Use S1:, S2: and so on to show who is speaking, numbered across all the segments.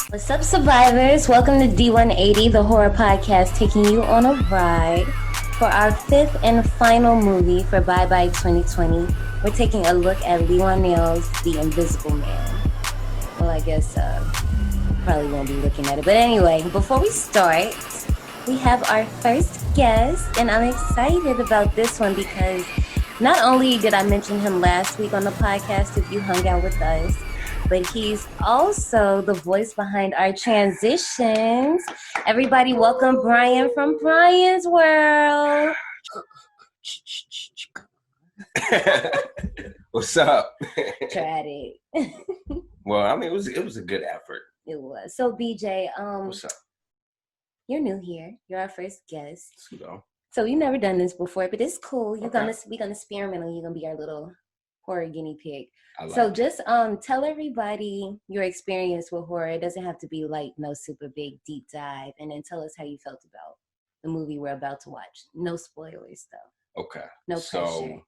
S1: What's up, survivors? Welcome to D180, the horror podcast, taking you on a ride for our fifth and final movie for Bye Bye 2020. We're taking a look at Leigh Whanell's The Invisible Man. Well, I guess probably won't be looking at it. But anyway, before we start, we have our first guest, and I'm excited about this one because not only did I mention him last week on the podcast, if you hung out with us, but he's also the voice behind our transitions. Everybody welcome Brian from Brian's World.
S2: What's up?
S1: Tried it.
S2: Well, I mean, it was a good effort.
S1: It was. So BJ,
S2: What's up?
S1: You're new here. You're our first guest.
S2: Pseudo.
S1: So you've never done this before, but it's cool. We're gonna experiment on you. You're gonna be our little horror guinea pig. So just tell everybody your experience with horror. It doesn't have to be like no super big deep dive, and then tell us how you felt about the movie we're about to watch. No spoilers though.
S2: Okay.
S1: No pressure.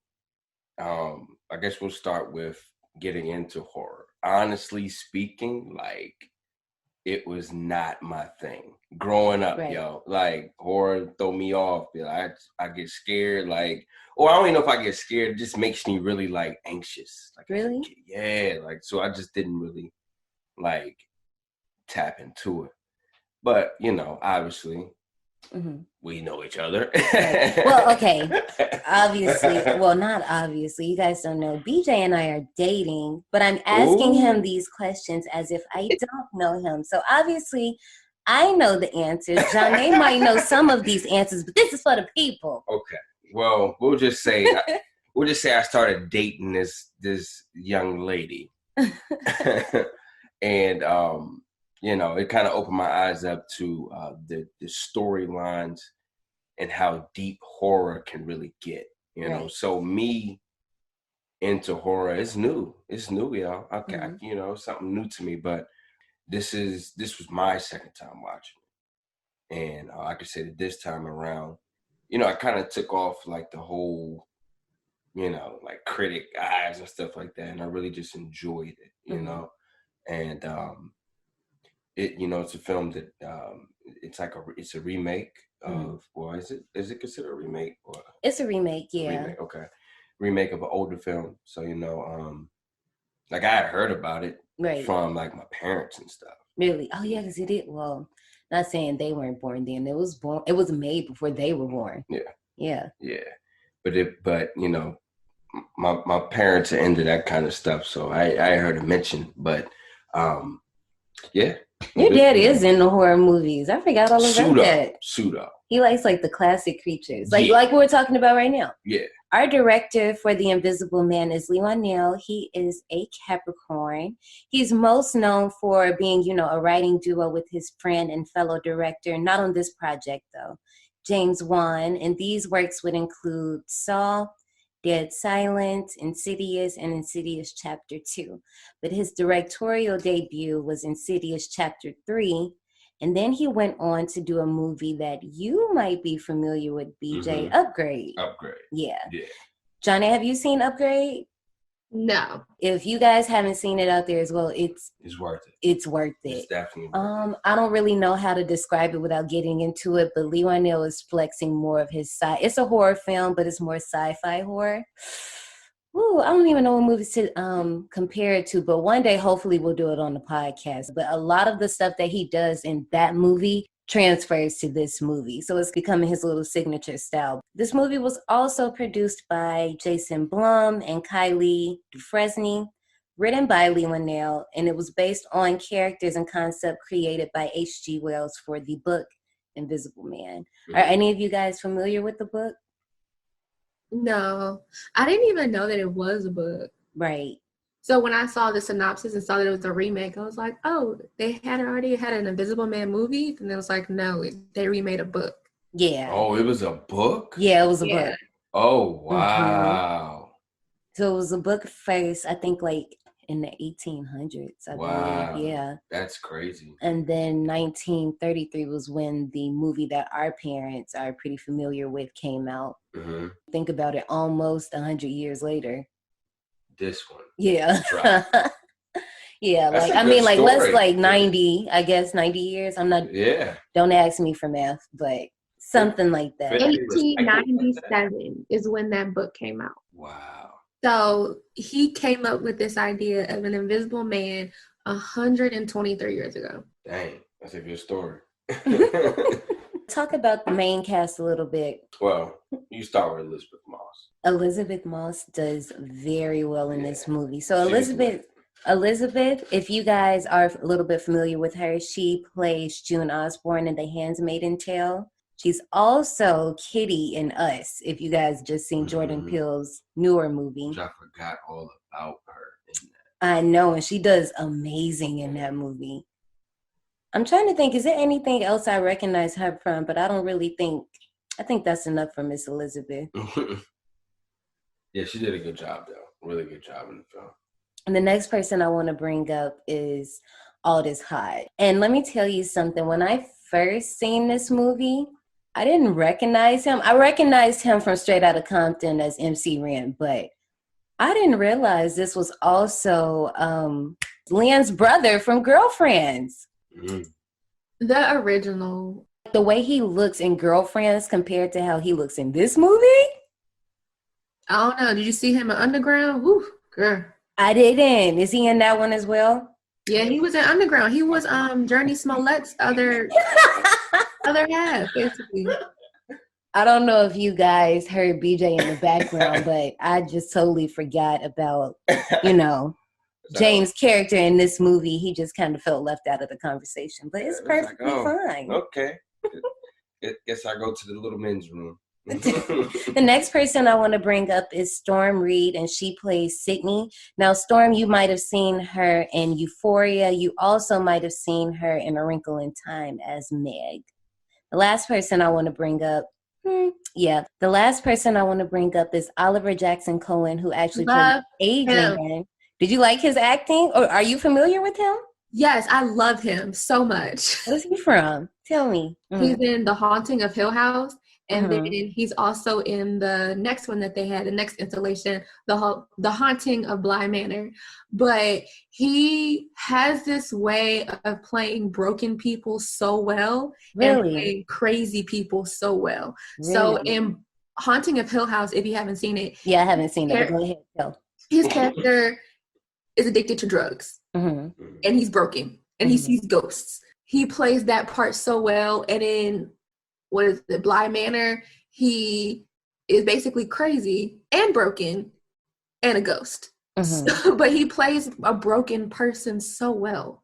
S2: So I guess we'll start with getting into horror. Honestly speaking, like it was not my thing growing up,
S1: Right.
S2: yo. Like horror throw me off. I get scared, like, or I don't even know if I get scared. It just makes me really like anxious. Like,
S1: really?
S2: Yeah. Like, so I just didn't really like tap into it. But you know, obviously, we know each other.
S1: Right. Well, okay. Obviously, well, not obviously. You guys don't know. BJ and I are dating, but I'm asking him these questions as if I don't know him. So obviously, I know the answers. John, they might know some of these answers, but this is for the people.
S2: Okay. Well, we'll just say I started dating this young lady, and you know, it kind of opened my eyes up to the storylines and how deep horror can really get. You know, so me into horror is new. It's new, y'all. Okay, you know, something new to me. But this was my second time watching it, and I could say that this time around, you know, I kind of took off like the whole, you know, like critic eyes and stuff like that, and I really just enjoyed it, you know, and it, you know, it's a film that it's a remake of, well, is it considered a remake? Or
S1: it's a remake, yeah.
S2: Remake, okay. Remake of an older film. So, you know, like I had heard about it from like my parents and stuff.
S1: Really? Oh yeah, because it did. Well, not saying they weren't born then. It was made before they were born. Yeah.
S2: But you know, my parents are into that kind of stuff, so I heard it mentioned. But yeah.
S1: Your dad is into horror movies. I forgot all about that.
S2: Pseudo.
S1: He likes like the classic creatures, like what we're talking about right now.
S2: Yeah.
S1: Our director for The Invisible Man is Leigh Whanell. He is a Capricorn. He's most known for being, you know, a writing duo with his friend and fellow director, not on this project though, James Wan. And these works would include Saw, Dead Silence, Insidious, and Insidious Chapter 2. But his directorial debut was Insidious Chapter 3. And then he went on to do a movie that you might be familiar with, BJ, Upgrade. Yeah. Johnny, have you seen Upgrade?
S3: No.
S1: If you guys haven't seen it out there as well, it's
S2: worth it.
S1: It's worth it.
S2: It's definitely worth it.
S1: I don't really know how to describe it without getting into it, but Leigh Whanell is flexing more of his side. It's a horror film, but it's more sci-fi horror. Ooh, I don't even know what movies to compare it to, but one day hopefully we'll do it on the podcast. But a lot of the stuff that he does in that movie transfers to this movie. So it's becoming his little signature style. This movie was also produced by Jason Blum and Kylie Dufresne, written by Leigh Whanell, and it was based on characters and concept created by H.G. Wells for the book Invisible Man. Are any of you guys familiar with the book?
S3: No. I didn't even know that it was a book.
S1: Right.
S3: So when I saw the synopsis and saw that it was a remake, I was like, oh, they had already had an Invisible Man movie? And it was like, no, they remade a book.
S1: Yeah.
S2: Oh, it was a book?
S1: Yeah, it was a book.
S2: Oh, wow.
S1: So it was a book first, I think like in the 1800s. I believe. Yeah.
S2: That's crazy.
S1: And then 1933 was when the movie that our parents are pretty familiar with came out. Think about it, almost 100 years later.
S2: This one.
S1: Yeah. Yeah,
S2: That's
S1: like
S2: a
S1: I
S2: good
S1: mean, like let's
S2: story.
S1: like 90, I guess 90 years. I'm not.
S2: Yeah.
S1: Don't ask me for math, but something like that.
S3: 1897 is when that book came out.
S2: Wow.
S3: So he came up with this idea of an invisible man 123 years ago.
S2: Dang, that's a good story.
S1: Talk about the main cast a little bit.
S2: Well, you start with Elisabeth Moss.
S1: Elisabeth Moss does very well in this movie. So
S2: She's
S1: Elizabeth, if you guys are a little bit familiar with her, she plays June Osborne in The Handmaid's Tale. She's also Kitty in Us, if you guys just seen Jordan Peele's newer movie.
S2: Which I forgot all about her in that.
S1: I know, and she does amazing in that movie. I'm trying to think, is there anything else I recognize her from? But I don't really think, I think that's enough for Miss Elizabeth.
S2: Yeah, she did a good job, though. Really good job in the film.
S1: And the next person I want to bring up is Aldis Hodge. And let me tell you something. When I first seen this movie, I didn't recognize him. I recognized him from Straight Outta Compton as MC Ren, but I didn't realize this was also Leon's brother from Girlfriends.
S3: The original.
S1: The way he looks in Girlfriends compared to how he looks in this movie?
S3: I don't know. Did you see him in Underground? Woo, girl.
S1: I didn't. Is he in that one as well?
S3: Yeah, he was in Underground. He was Journey Smollett's other half, basically.
S1: I don't know if you guys heard BJ in the background, but I just totally forgot about, James' character in this movie. He just kind of felt left out of the conversation, but it's perfectly fine.
S2: Okay. Guess I go to the little men's room.
S1: The next person I want to bring up is Storm Reid, and she plays Sydney. Now, Storm, you might have seen her in Euphoria. You also might have seen her in A Wrinkle in Time as Meg. The last person I want to bring up, is Oliver Jackson Cohen, who actually played Adrian. Did you like his acting, or are you familiar with him?
S3: Yes, I love him so much.
S1: Where's he from? Tell me.
S3: He's in The Haunting of Hill House. And then he's also in the next one that they had, the next installation, The Haunting of Bly Manor. But he has this way of playing broken people so well, and playing crazy people so well. Really? So in Haunting of Hill House, if you haven't seen it.
S1: Yeah, I haven't seen it, but go ahead. Go.
S3: His character is addicted to drugs, and he's broken, and he sees ghosts. He plays that part so well, and in Bly Manor, he is basically crazy and broken and a ghost. So, but he plays a broken person so well.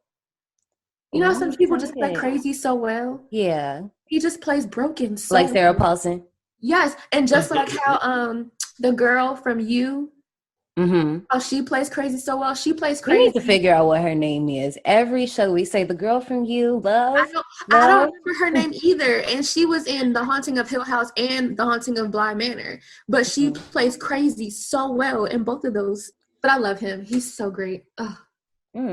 S3: You know, some people just play crazy so well.
S1: Yeah.
S3: He just plays broken so
S1: like Sarah Paulson.
S3: Yes, and just like how the girl from You, how she plays crazy so well. She plays crazy.
S1: We need to figure out what her name is. Every show we say the girl from You, Love.
S3: I don't remember her name either. And she was in The Haunting of Hill House and The Haunting of Bly Manor. But she plays crazy so well in both of those. But I love him. He's so great.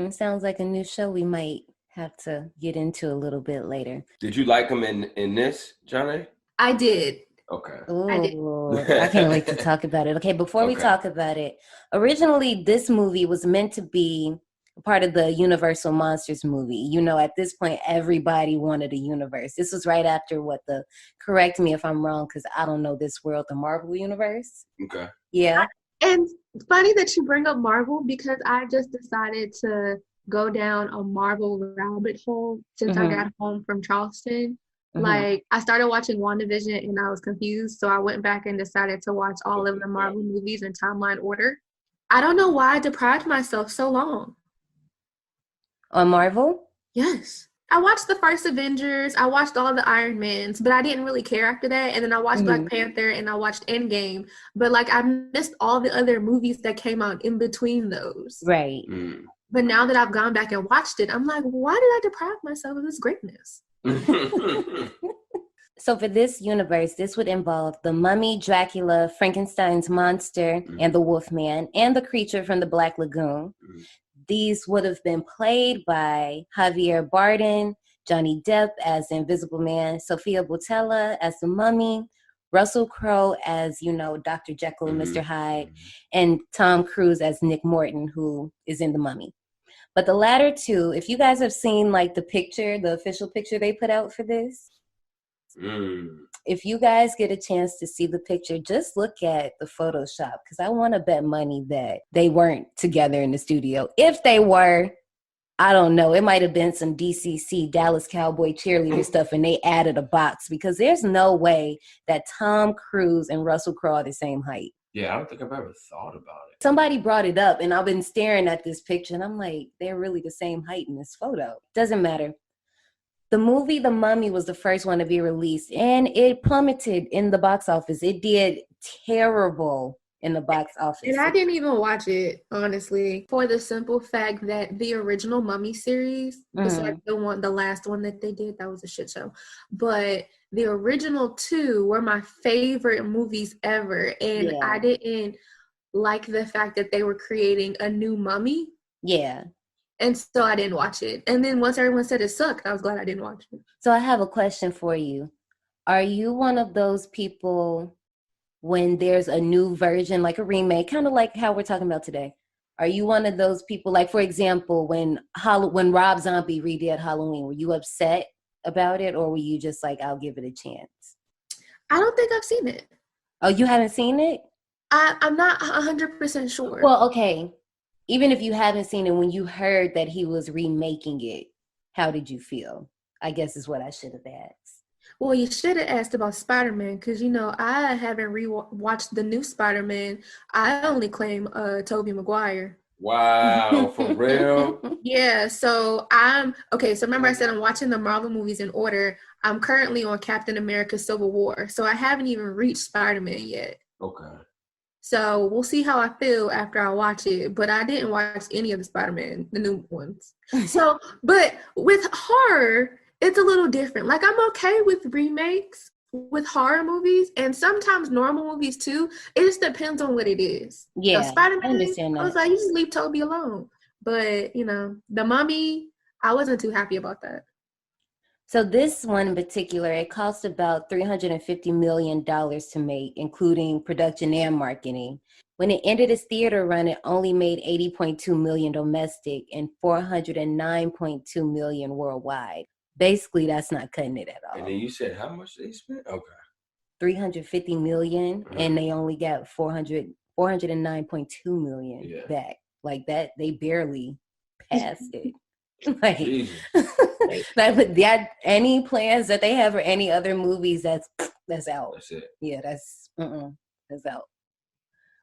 S1: Sounds like a new show we might have to get into a little bit later.
S2: Did you like him in this, Johnny?
S3: I did.
S2: Okay.
S1: Ooh, I can't wait to talk about it. Okay, before we talk about it, originally this movie was meant to be part of the Universal Monsters movie. You know, at this point, everybody wanted a universe. This was right after correct me if I'm wrong, because I don't know this world, the Marvel Universe.
S2: Okay.
S1: Yeah.
S3: And it's funny that you bring up Marvel, because I just decided to go down a Marvel rabbit hole since I got home from Charleston. Like, I started watching WandaVision and I was confused, so I went back and decided to watch all of the Marvel movies in timeline order. I don't know why I deprived myself so long.
S1: On Marvel?
S3: Yes. I watched the first Avengers, I watched all the Iron Mans, but I didn't really care after that. And then I watched Black Panther and I watched Endgame. But, like, I missed all the other movies that came out in between those.
S1: Right.
S3: But now that I've gone back and watched it, I'm like, why did I deprive myself of this greatness?
S1: So for this universe, this would involve the Mummy, Dracula, Frankenstein's monster, and the Wolfman, and the creature from the Black Lagoon. These would have been played by Javier Bardem, Johnny Depp as the Invisible Man, Sophia Boutella as the Mummy, Russell Crowe as, Dr. Jekyll and Mr. Hyde, and Tom Cruise as Nick Morton, who is in the Mummy. But the latter two, if you guys have seen like the picture, the official picture they put out for this, if you guys get a chance to see the picture, just look at the Photoshop, because I want to bet money that they weren't together in the studio. If they were, I don't know. It might have been some DCC, Dallas Cowboy cheerleader stuff, and they added a box, because there's no way that Tom Cruise and Russell Crowe are the same height.
S2: Yeah, I don't think I've ever thought about it.
S1: Somebody brought it up, and I've been staring at this picture, and I'm like, they're really the same height in this photo. Doesn't matter. The movie The Mummy was the first one to be released, and it plummeted in the box office. It did terrible in the box office.
S3: And I didn't even watch it, honestly, for the simple fact that the original Mummy series was like the last one that they did. That was a shit show. But the original two were my favorite movies ever. And I didn't like the fact that they were creating a new Mummy.
S1: Yeah.
S3: And so I didn't watch it. And then once everyone said it sucked, I was glad I didn't watch it.
S1: So I have a question for you. Are you one of those people, when there's a new version, like a remake, kind of like how we're talking about today, are you one of those people, like, for example, when Rob Zombie redid Halloween, were you upset about it, or were you just like, I'll give it a chance?
S3: I don't think I've seen it.
S1: Oh, you haven't seen it?
S3: I'm not 100% sure.
S1: Well, okay. Even if you haven't seen it, when you heard that he was remaking it, how did you feel? I guess is what I should have asked.
S3: Well, you should have asked about Spider-Man, because, you know, I haven't watched the new Spider-Man. I only claim Tobey Maguire.
S2: Wow, for real?
S3: Yeah, so so remember I said I'm watching the Marvel movies in order. I'm currently on Captain America Civil War, so I haven't even reached Spider-Man yet.
S2: Okay.
S3: So we'll see how I feel after I watch it. But I didn't watch any of the Spider-Man, the new ones. So, but with horror, it's a little different. Like, I'm okay with remakes with horror movies, and sometimes normal movies too. It just depends on what it is.
S1: Yeah,
S3: so Spider-Man,
S1: I understand that.
S3: I was like, you just leave Toby alone. But, you know, The Mummy, I wasn't too happy about that.
S1: So this one in particular, it cost about $350 million to make, including production and marketing. When it ended its theater run, it only made $80.2 million domestic and $409.2 million worldwide. Basically, that's not cutting it at all.
S2: And then you said how much they spent? Okay.
S1: $350 million, and they only got $409.2 million back. Like that, they barely passed it. Like, that any plans that they have for any other movies, that's out.
S2: That's it.
S1: Yeah, that's out.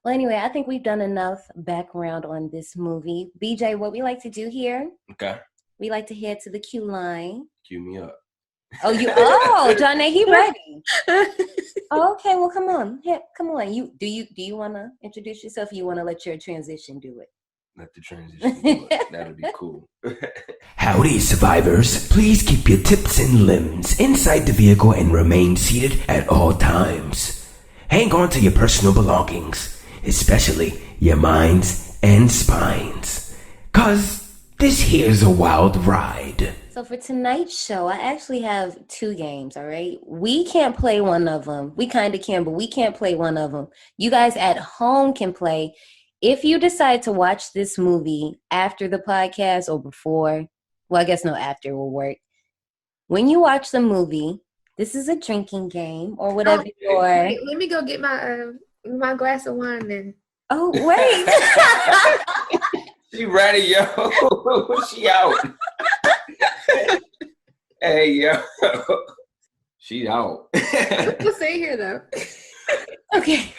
S1: Well, anyway, I think we've done enough background on this movie. BJ, what we like to do here?
S2: Okay.
S1: We like to head to the cue line.
S2: Cue me up.
S1: John, he ready? Okay, well, come on. Yeah, come on. Do you want to introduce yourself, or you want to let your transition do it?
S2: Let the transition do it. That'll be cool.
S4: Howdy, survivors. Please keep your tips and limbs inside the vehicle and remain seated at all times. Hang on to your personal belongings, especially your minds and spines, 'cause this here's a wild ride.
S1: So for tonight's show, I actually have 2 games, all right? We can't play one of them. We kind of can, but we can't play one of them. You guys at home can play. If you decide to watch this movie after the podcast or before, well, I guess no, after will work. When you watch the movie, this is a drinking game or whatever.
S3: Wait, let me go get my glass of wine then.
S1: Oh, wait.
S2: She ready, yo. She out. Hey, yo. She out.
S3: We'll stay here, though.
S1: Okay.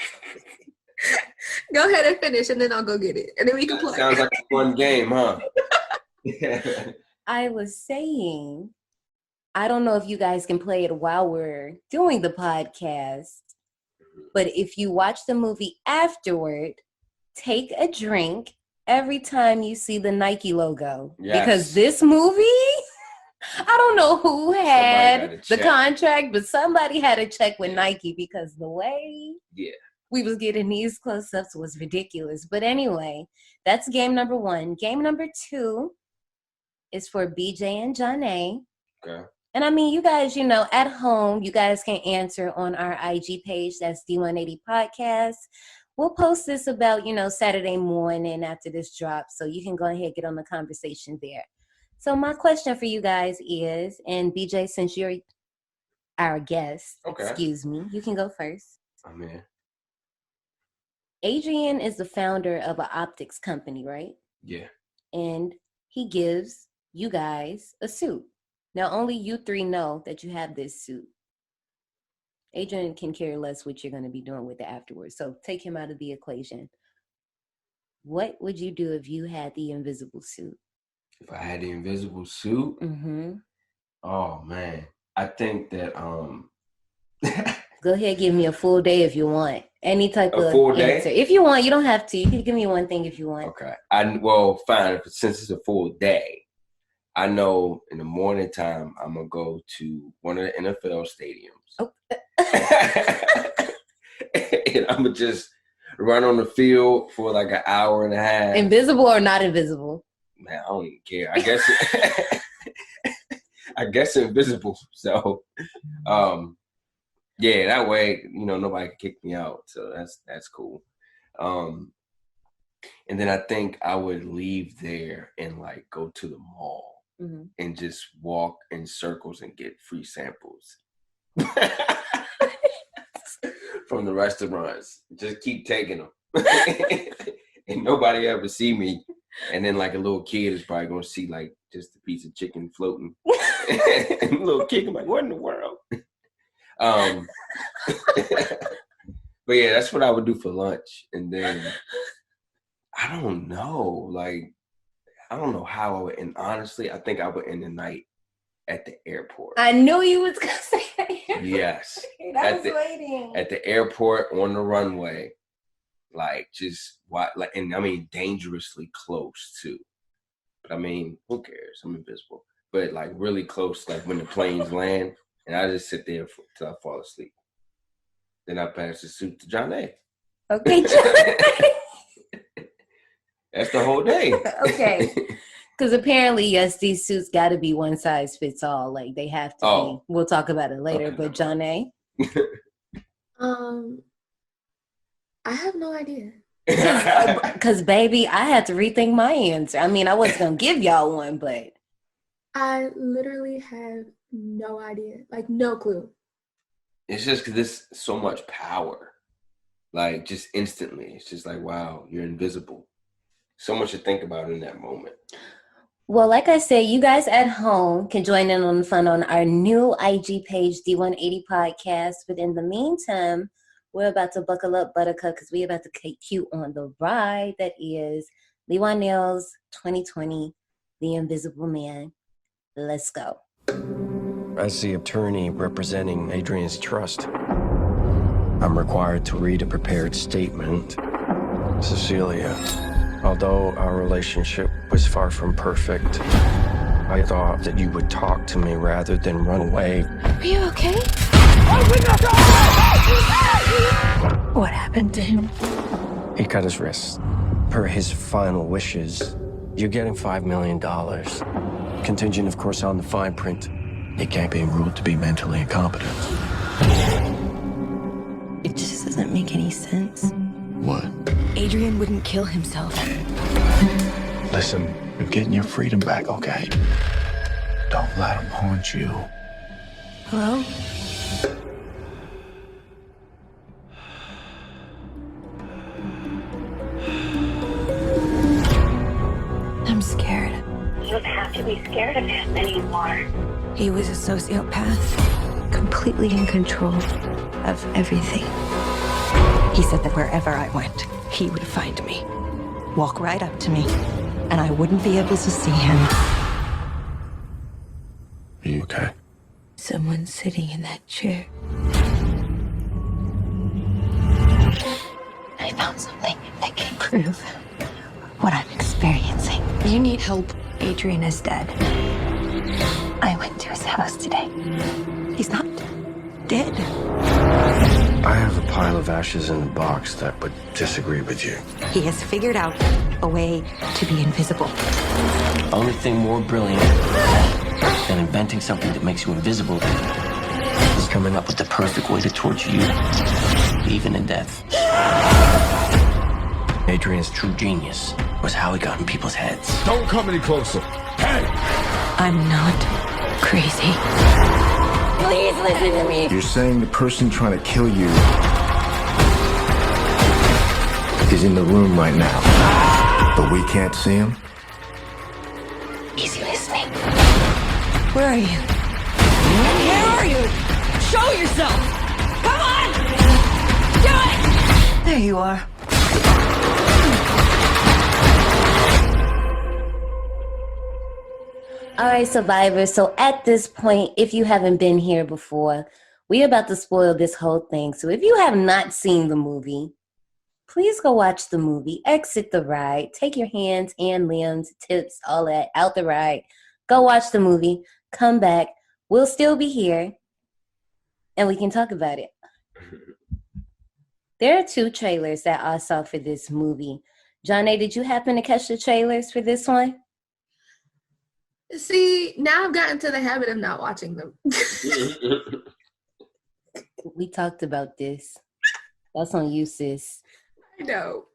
S3: Go ahead and finish, and then I'll go get it. And then we can play.
S2: Sounds like a fun game, huh?
S1: I was saying, I don't know if you guys can play it while we're doing the podcast, but if you watch the movie afterward, take a drink every time you see the Nike logo. Yes. Because this movie, I don't know who had the contract, but somebody had to check with Nike, because the way we was getting these close-ups was ridiculous. But anyway, that's game number 1. Game number 2 is for BJ and John A.
S2: Okay.
S1: And I mean, you guys, at home, you guys can answer on our IG page. That's D180 Podcast. we'll post this about, Saturday morning after this drop, so you can go ahead and get on the conversation there. So my question for you guys is, and BJ, since you're our guest, excuse me, you can go first.
S2: I'm in.
S1: Adrian is the founder of an optics company, right?
S2: Yeah.
S1: And he gives you guys a suit. Now, only you three know that you have this suit. Adrian can care less what you're going to be doing with it afterwards. So take him out of the equation. What would you do if you had the invisible suit?
S2: If I had the invisible suit?
S1: Mm-hmm.
S2: Oh, man. I think that...
S1: Go ahead, give me a full day if you want. Any type of
S2: full
S1: answer.
S2: Day?
S1: If you want, you don't have to. You can give me one thing if you want.
S2: Okay. Fine. Since it's a full day, I know in the morning time, I'm going to go to one of the NFL stadiums.
S1: Oh.
S2: And I'm going to just run on the field for like an hour and a half.
S1: Invisible or not invisible?
S2: Man, I don't even care. I guess invisible. So, yeah, that way, nobody can kick me out. So that's cool. And then I think I would leave there and like go to the mall and just walk in circles and get free samples from the restaurants. Just keep taking them. And nobody ever see me. And then like a little kid is probably going to see like just a piece of chicken floating. And a little kid, I'm like, what in the world? But yeah, that's what I would do for lunch. And then I don't know. Like, I don't know how I would end. Honestly, I think I would end the night at the airport.
S1: I knew you was going to say that.
S2: Yes.
S1: I was waiting.
S2: At the airport on the runway. Like, just, and I mean, dangerously close, too. But I mean, who cares? I'm invisible. But like, really close, like when the planes land. And I just sit there till I fall asleep. Then I pass the suit to John A.
S1: Okay, John A.
S2: That's the whole day.
S1: Okay. Because apparently, yes, these suits got to be one size fits all. Like, they have to be. We'll talk about it later. Okay, but John A?
S3: I have no idea.
S1: Because, baby, I had to rethink my answer. I mean, I wasn't going to give y'all one, but.
S3: I literally have no idea. Like, no clue.
S2: It's just because there's so much power. Like, just instantly. It's just like, wow, you're invisible. So much to think about in that moment.
S1: Well, like I said, you guys at home can join in on the fun on our new IG page, D180 Podcast. But in the meantime, we're about to buckle up, Buttercup, because we're about to take you on the ride that is Leigh Whanell's 2020, The Invisible Man. Let's go.
S5: As the attorney representing Adrian's trust, I'm required to read a prepared statement. Cecilia, although our relationship was far from perfect, I thought that you would talk to me rather than run away.
S6: Are you okay? What happened to him?
S5: He cut his wrist. Per his final wishes, you're getting $5 million. Contingent, of course, on the fine print.
S7: He can't be ruled to be mentally incompetent.
S6: It just doesn't make any sense.
S7: What?
S6: Adrian wouldn't kill himself.
S7: Listen, you're getting your freedom back, okay? Don't let him haunt you.
S6: Hello? I'm scared.
S8: You don't have to be scared of him anymore.
S6: He was a sociopath, completely in control of everything. He said that wherever I went, he would find me, walk right up to me, and I wouldn't be able to see him.
S7: Are you okay?
S6: Someone's sitting in that chair. I found something that can prove what I'm experiencing. You need help. Adrian is dead. I went to his house today. He's not dead.
S5: I have a pile of ashes in the box that would disagree with you.
S6: He has figured out a way to be invisible.
S9: Only thing more brilliant than inventing something that makes you invisible is
S5: coming up with the perfect way to torture you, even in death. Adrian's true genius was how he got in people's heads.
S7: Don't come any closer. Hey!
S6: I'm not crazy. Please listen to me.
S7: You're saying the person trying to kill you is in the room right now, but we can't see him?
S6: Is he listening? Where are you? Where are you? Show yourself! Come on! Do it! There you are.
S1: All right, survivors. So at this point, if you haven't been here before, we're about to spoil this whole thing. So if you have not seen the movie, please go watch the movie, exit the ride, take your hands and limbs, tips, all that, out the ride. Go watch the movie, come back. We'll still be here, and we can talk about it. There are 2 trailers that I saw for this movie. John A., did you happen to catch the trailers for this one?
S3: See, now I've gotten to the habit of not watching them.
S1: We talked about this. That's on you, sis.
S3: I know.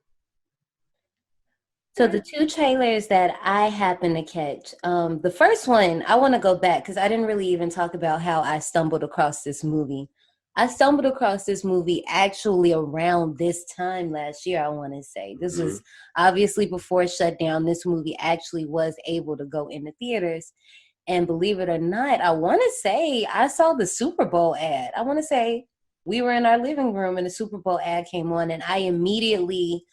S1: So the 2 trailers that I happened to catch, the first one, I want to go back because I didn't really even talk about how I stumbled across this movie. I stumbled across this movie actually around this time last year, I want to say. This was obviously before it shut down. This movie actually was able to go into theaters. And believe it or not, I want to say I saw the Super Bowl ad. I want to say we were in our living room and the Super Bowl ad came on, and I immediately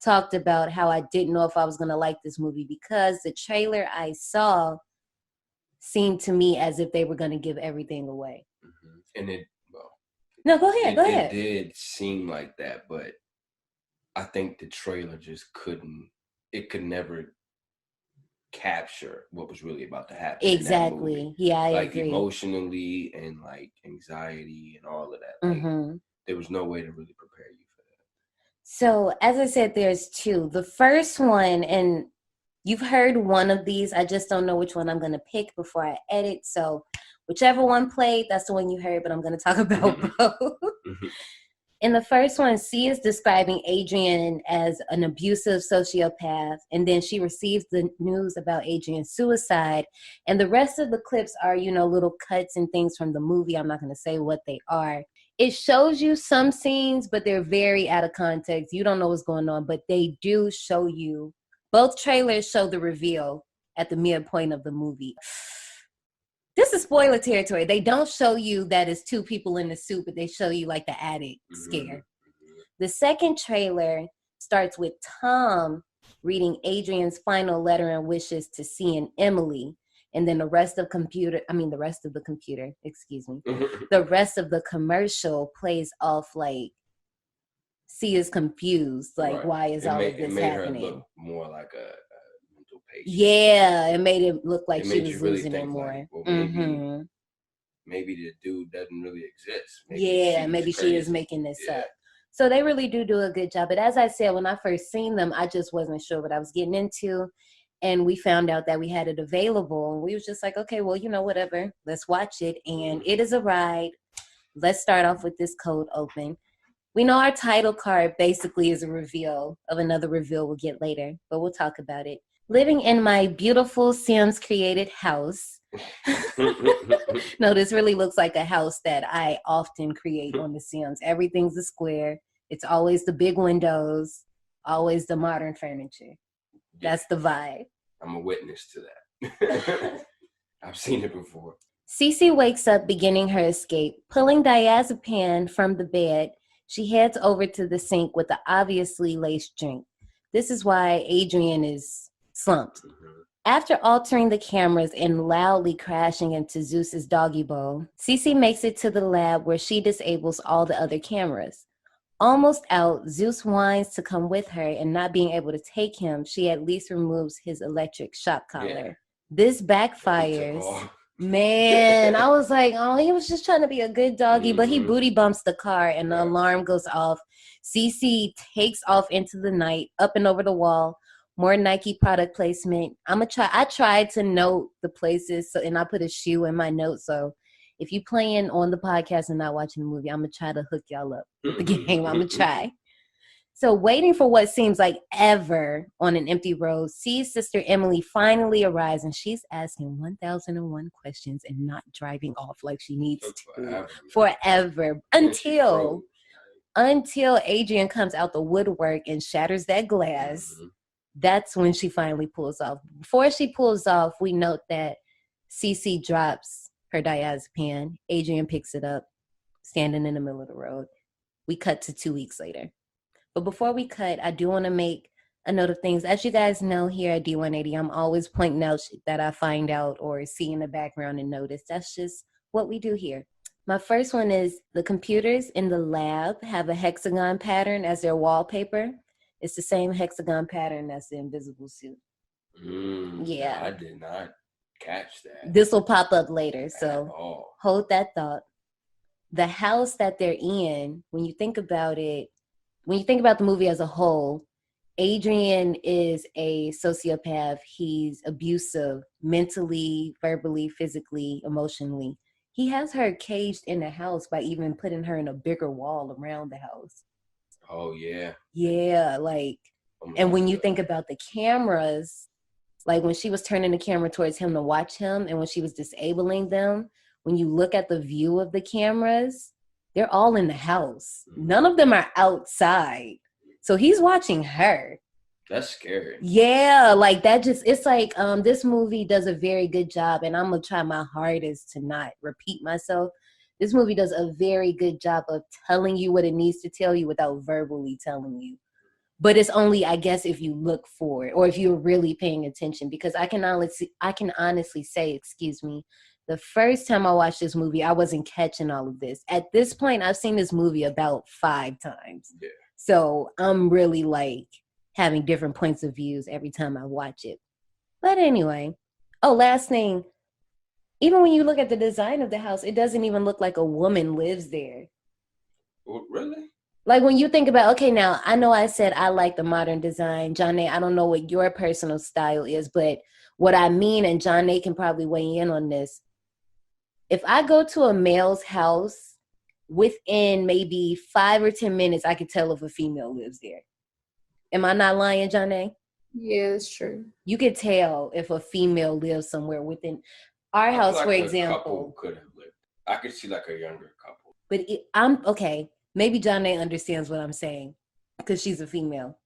S1: talked about how I didn't know if I was going to like this movie because the trailer I saw seemed to me as if they were going to give everything away.
S2: And
S1: no, go ahead.
S2: It did seem like that, but I think the trailer just could never capture what was really about to happen.
S1: Exactly. Yeah, I
S2: like
S1: agree.
S2: Emotionally and like anxiety and all of that. Like, there was no way to really prepare you for that.
S1: So as I said, there's 2. The first one, and you've heard one of these, I just don't know which one I'm going to pick before I edit. So whichever one played, that's the one you heard, but I'm going to talk about both. In the first one, C is describing Adrian as an abusive sociopath, and then she receives the news about Adrian's suicide. And the rest of the clips are, little cuts and things from the movie. I'm not going to say what they are. It shows you some scenes, but they're very out of context. You don't know what's going on, but they do show you. Both trailers show the reveal at the midpoint of the movie. This is spoiler territory. They don't show you that it's 2 people in the suit, but they show you like the attic scare. The second trailer starts with Tom reading Adrian's final letter and wishes to C and Emily. And then the rest of the commercial plays off like C is confused. Like, why is all of this happening? Her look
S2: more like a mental patient.
S1: Yeah, it made it look like she was losing it more.
S2: Like, maybe the dude doesn't really exist.
S1: Maybe she is making this up. So they really do a good job. But as I said, when I first seen them, I just wasn't sure what I was getting into. And we found out that we had it available. And we was just like, okay, well, whatever. Let's watch it. And it is a ride. Let's start off with this cold open. We know our title card basically is a reveal of another reveal we'll get later. But we'll talk about it. Living in my beautiful Sims created house. No, this really looks like a house that I often create on The Sims. Everything's a square. It's always the big windows, always the modern furniture. That's the vibe.
S2: I'm a witness to that. I've seen it before.
S1: Cece wakes up beginning her escape. Pulling diazepam from the bed, she heads over to the sink with the obviously laced drink. This is why Adrian is slumped. After altering the cameras and loudly crashing into Zeus's doggy bowl, Cece makes it to the lab where she disables all the other cameras. Almost out, Zeus whines to come with her, and not being able to take him, she at least removes his electric shock collar. Yeah. This backfires. Man, I was like, oh, he was just trying to be a good doggy, but he booty bumps the car and the alarm goes off. Cece takes off into the night, up and over the wall. More Nike product placement. I tried to note the places, and I put a shoe in my notes, so If you playing on the podcast and not watching the movie, I'm going to try to hook y'all up with the game. I'm going to try. So waiting for what seems like ever on an empty road, C's sister Emily finally arrives, and she's asking 1,001 questions and not driving off like she needs to. Forever. Until Adrian comes out the woodwork and shatters that glass. That's when she finally pulls off. Before she pulls off, we note that Cece drops her diazepam. Adrian picks it up, standing in the middle of the road. We cut to 2 weeks later. But before we cut, I do want to make a note of things. As you guys know here at D180, I'm always pointing out that I find out or see in the background and notice. That's just what we do here. My first one is the computers in the lab have a hexagon pattern as their wallpaper. It's the same hexagon pattern as the invisible suit. Yeah.
S2: I did not catch that.
S1: This will pop up later, so hold that thought. The house that they're in, when you think about it, when you think about the movie as a whole, Adrian is a sociopath. He's abusive mentally, verbally, physically, emotionally. He has her caged in the house by even putting her in a bigger wall around the house.
S2: Oh, yeah.
S1: Yeah, like, and when you think about the cameras, like when she was turning the camera towards him to watch him and when she was disabling them, when you look at the view of the cameras, they're all in the house. None of them are outside. So he's watching her.
S2: That's scary.
S1: Yeah, like that just, it's like this movie does a very good job, and I'm going to try my hardest to not repeat myself. This movie does a very good job of telling you what it needs to tell you without verbally telling you. But it's only, I guess, if you look for it or if you're really paying attention, because I can honestly say, the first time I watched this movie, I wasn't catching all of this. At this point, I've seen this movie about 5 times. Yeah. So I'm really like having different points of views every time I watch it. But anyway, last thing, even when you look at the design of the house, it doesn't even look like a woman lives there.
S2: Really?
S1: Like when you think about, okay, now I know I said I like the modern design. Johnny, I don't know what your personal style is, but what I mean, and Johnny can probably weigh in on this. If I go to a male's house, within maybe 5 or 10 minutes, I could tell if a female lives there. Am I not lying, Johnny?
S3: Yeah, that's true.
S1: You could tell if a female lives somewhere within our house, for example.
S2: Couple could have lived. I could see like a younger couple.
S1: But I'm okay. Maybe Johnny understands what I'm saying because she's a female.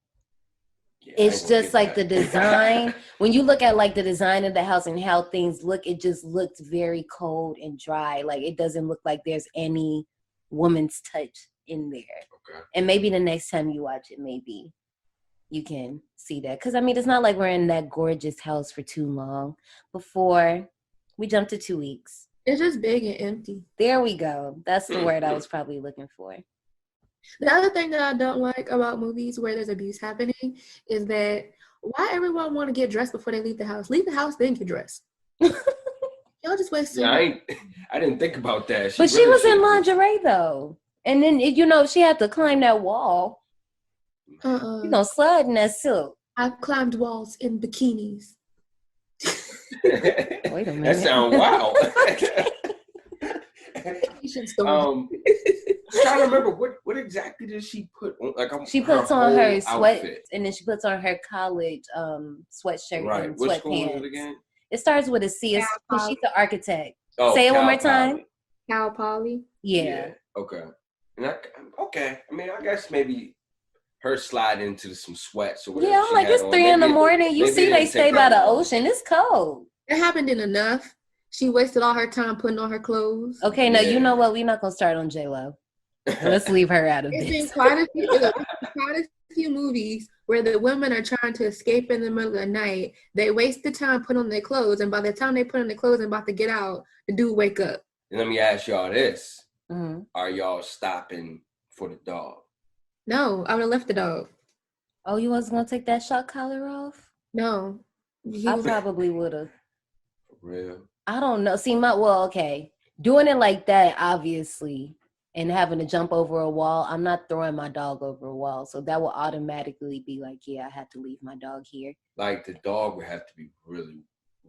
S1: Yeah, it's just like the design. When you look at like the design of the house and how things look, it just looks very cold and dry. Like it doesn't look like there's any woman's touch in there. Okay. And maybe the next time you watch it, maybe you can see that. Because I mean, it's not like we're in that gorgeous house for too long before we jump to 2 weeks.
S3: It's just big and empty.
S1: There we go. That's the word I was probably looking for.
S3: The other thing that I don't like about movies where there's abuse happening is that why everyone want to get dressed before they leave the house? Leave the house, then get dressed. Y'all just waste time.
S2: I didn't think about that.
S1: But she was in lingerie though. And then, she had to climb that wall. You're going to slide in that silk.
S3: I've climbed walls in bikinis.
S1: Wait a minute.
S2: That sounds wild. I'm trying to remember what exactly did she put on? Like
S1: she puts on her sweat, and then she puts on her college sweatshirt and
S2: Which
S1: sweatpants.
S2: school is it again?
S1: It starts with a C. She's the architect. Say it one more time.
S3: Cal Poly.
S1: Yeah.
S2: Okay. And I mean, I guess maybe her slide into some sweats or whatever.
S1: Yeah, I'm like, it's 3 in the morning. You see they stay by the ocean. It's cold.
S3: It happened in enough. She wasted all her time putting on her clothes.
S1: Okay, now you know what? We're not going to start on J-Lo. Let's leave her out of this.
S3: It's been quite a few movies where the women are trying to escape in the middle of the night. They waste the time putting on their clothes, and by the time they put on their clothes and about to get out, the dude wake up.
S2: And let me ask y'all this. Mm-hmm. Are y'all stopping for the dog?
S3: No, I would have left the dog.
S1: Oh, you wasn't going to take that shock collar off?
S3: No.
S1: I probably would have.
S2: For real?
S1: I don't know. See, okay. Doing it like that, obviously, and having to jump over a wall, I'm not throwing my dog over a wall. So that will automatically be like, yeah, I had to leave my dog here.
S2: Like the dog would have to be really,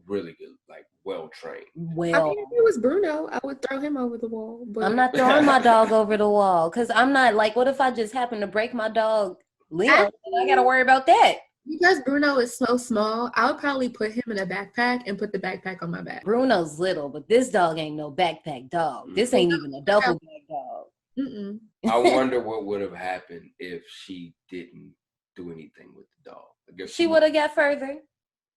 S2: really good, like well trained.
S3: I mean, if it was Bruno, I would throw him over the wall. But
S1: I'm not throwing my dog over the wall because I'm not like, what if I just happen to break my dog Leo? I got to worry about that.
S3: Because Bruno is so small, I would probably put him in a backpack and put the backpack on my back.
S1: Bruno's little, but this dog ain't no backpack dog. This ain't even a duffel bag dog.
S3: Mm-mm.
S2: I wonder what would have happened if she didn't do anything with the dog. I guess
S1: She would have got further.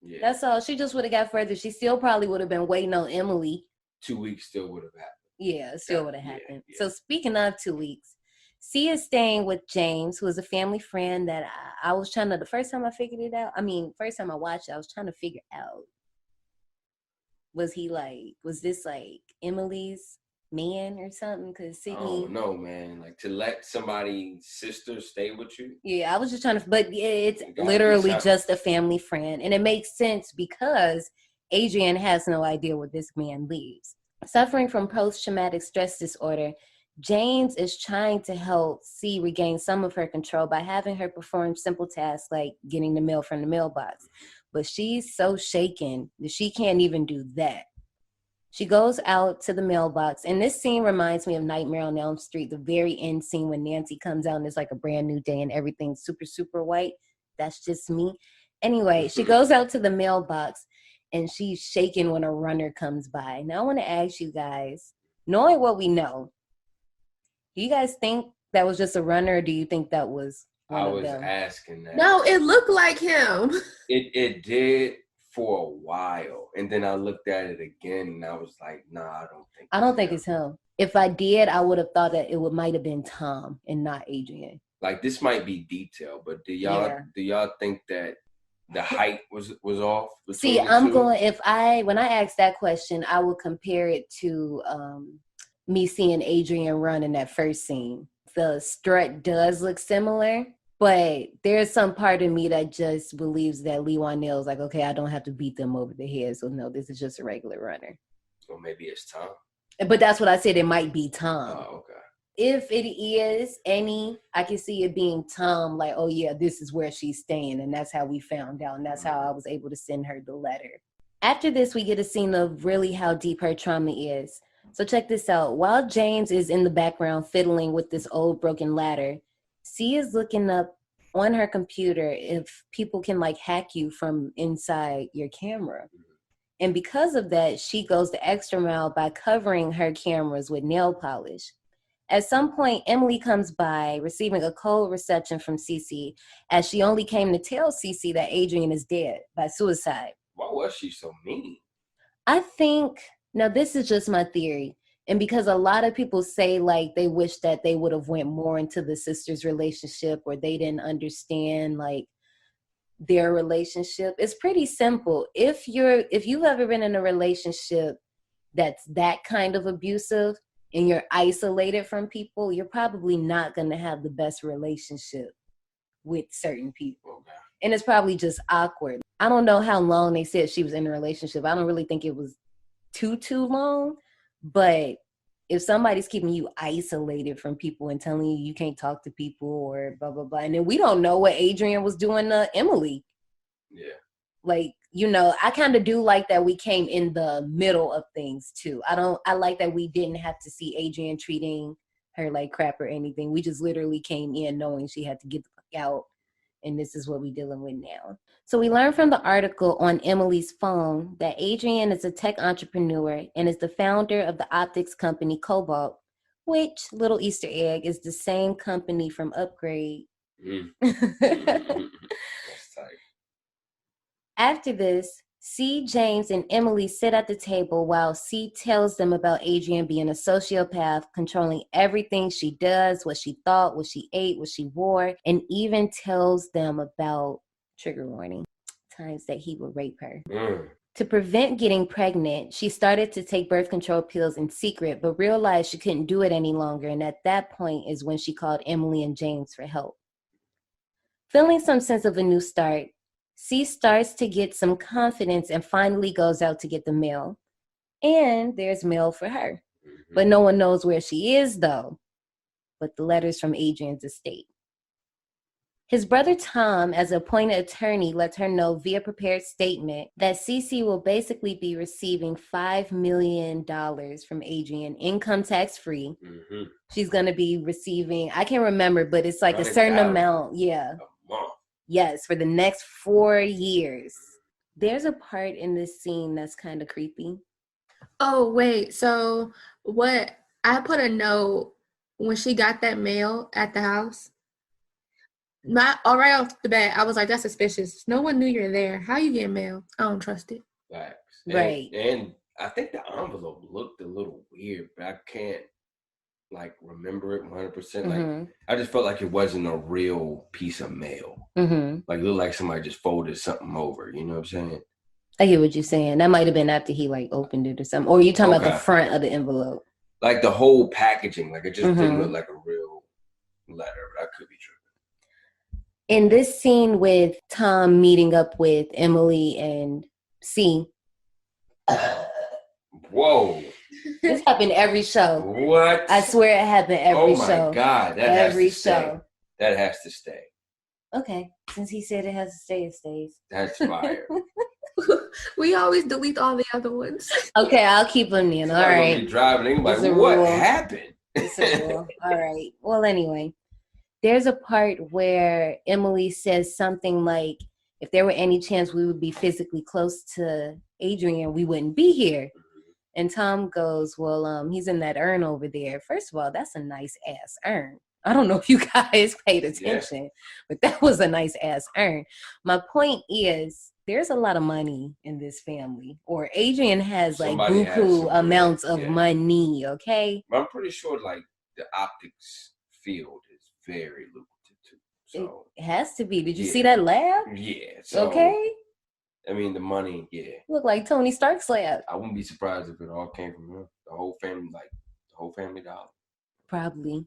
S2: Yeah.
S1: That's all. She just would have got further. She still probably would have been waiting on Emily.
S2: 2 weeks still would have happened.
S1: Yeah, it still would have happened.
S2: Yeah.
S1: So speaking of 2 weeks, C is staying with James, who is a family friend that I was trying to, the first time I figured it out, first time I watched it, I was trying to figure out, was this like Emily's man or something? Because Sydney.
S2: Oh, no, man. Like to let somebody's sister stay with you?
S1: Yeah, I was just trying to, but it's literally just a family friend. And it makes sense because Adrian has no idea where this man lives. Suffering from post-traumatic stress disorder, James is trying to help C regain some of her control by having her perform simple tasks like getting the mail from the mailbox. But she's so shaken that she can't even do that. She goes out to the mailbox, and this scene reminds me of Nightmare on Elm Street, the very end scene when Nancy comes out and it's like a brand new day and everything's super, super white. That's just me. Anyway, she goes out to the mailbox, and she's shaking when a runner comes by. Now, I want to ask you guys, knowing what we know, do you guys think that was just a runner, or do you think that was one
S2: I
S1: of
S2: was
S1: them?
S2: asking that.
S3: No, it looked like him.
S2: It did for a while, and then I looked at it again, and I was like, nah, I don't think
S1: it's him. If I did, I would have thought that it might have been Tom and not Adrian.
S2: Like, this might be detail, but do y'all think that the height was off?
S1: See, I'm going, when I ask that question, I will compare it to me seeing Adrian run in that first scene. The strut does look similar, but there's some part of me that just believes that Leigh Whanell is like, okay, I don't have to beat them over the head, so no, this is just a regular runner.
S2: Or maybe it's Tom.
S1: But that's what I said, it might be Tom.
S2: Oh, okay.
S1: If it is any, I can see it being Tom, like, oh yeah, this is where she's staying, and that's how we found out, and that's how I was able to send her the letter. After this, we get a scene of really how deep her trauma is. So check this out. While James is in the background fiddling with this old broken ladder, C is looking up on her computer if people can like hack you from inside your camera. And because of that, she goes the extra mile by covering her cameras with nail polish. At some point, Emily comes by, receiving a cold reception from Cece, as she only came to tell Cece that Adrian is dead by suicide.
S2: Why was she so mean?
S1: I think, now this is just my theory, and because a lot of people say like they wish that they would have went more into the sisters' relationship, or they didn't understand like their relationship. It's pretty simple. If you've ever been in a relationship that's that kind of abusive and you're isolated from people, you're probably not going to have the best relationship with certain people.
S2: Okay.
S1: And it's probably just awkward. I don't know how long they said she was in a relationship. I don't really think it was too long, but if somebody's keeping you isolated from people and telling you you can't talk to people or blah, blah, blah. And then we don't know what Adrian was doing to Emily.
S2: Yeah.
S1: Like, you know, I kind of do like that we came in the middle of things too. I like that we didn't have to see Adrian treating her like crap or anything. We just literally came in knowing she had to get the fuck out. And this is what we're dealing with now. So we learned from the article on Emily's phone that Adrian is a tech entrepreneur and is the founder of the optics company Cobalt, which, little Easter egg, is the same company from Upgrade.
S2: That's tight.
S1: After this, C, James, and Emily sit at the table while C tells them about Adrian being a sociopath, controlling everything she does, what she thought, what she ate, what she wore, and even tells them about, trigger warning, times that he would rape her. To prevent getting pregnant, she started to take birth control pills in secret, but realized she couldn't do it any longer, and at that point is when she called Emily and James for help. Feeling some sense of a new start, C starts to get some confidence and finally goes out to get the mail. And there's mail for her. But no one knows where she is, though. But the letter's from Adrian's estate. His brother Tom, as an appointed attorney, lets her know via prepared statement that Cece will basically be receiving $5 million from Adrian, income tax free.
S2: Mm-hmm.
S1: She's going to be receiving, I can't remember, but it's like a certain amount. Yeah.
S2: A month.
S1: Yes, for the next 4 years. There's a part in this scene that's kind of creepy.
S3: Oh, wait. So what I put a note when she got that mail at the house. Right off the bat, I was like, that's suspicious. No one knew you're there. How you get mail? I don't trust it.
S2: Facts.
S1: Right.
S2: And I think the envelope looked a little weird, but I can't remember it 100%. Like I just felt like it wasn't a real piece of mail. Like it looked like somebody just folded something over. You know what I'm saying?
S1: I hear what you're saying. That might have been after he opened it or something. Or you talking about the front of the envelope? Like
S2: the whole packaging. Like it just didn't look like a real letter, but I could be true.
S1: In this scene with Tom meeting up with Emily and C.
S2: Whoa.
S1: This happened every show.
S2: What?
S1: I swear it happened every show.
S2: Oh my God. That
S1: every
S2: has to
S1: show.
S2: Stay. That has to stay.
S1: Okay. Since he said it has to stay, it stays.
S2: That's fire.
S3: We always delete all the other ones.
S1: Okay, I'll keep them in. All right.
S2: Be driving like, what happened?
S1: It's a rule. All right. Well, anyway. There's a part where Emily says something like, if there were any chance we would be physically close to Adrian, we wouldn't be here. And Tom goes, well, he's in that urn over there. First of all, that's a nice ass urn. I don't know if you guys paid attention, but that was a nice ass urn. My point is, there's a lot of money in this family, or Adrian has buku amounts of money, okay?
S2: I'm pretty sure the optics field is very lucrative too. So
S1: it has to be. Did you see that lab?
S2: Yeah. So,
S1: okay.
S2: I mean, the money,
S1: Look like Tony Stark's lab.
S2: I wouldn't be surprised if it all came from him. The whole family dollar.
S1: Probably.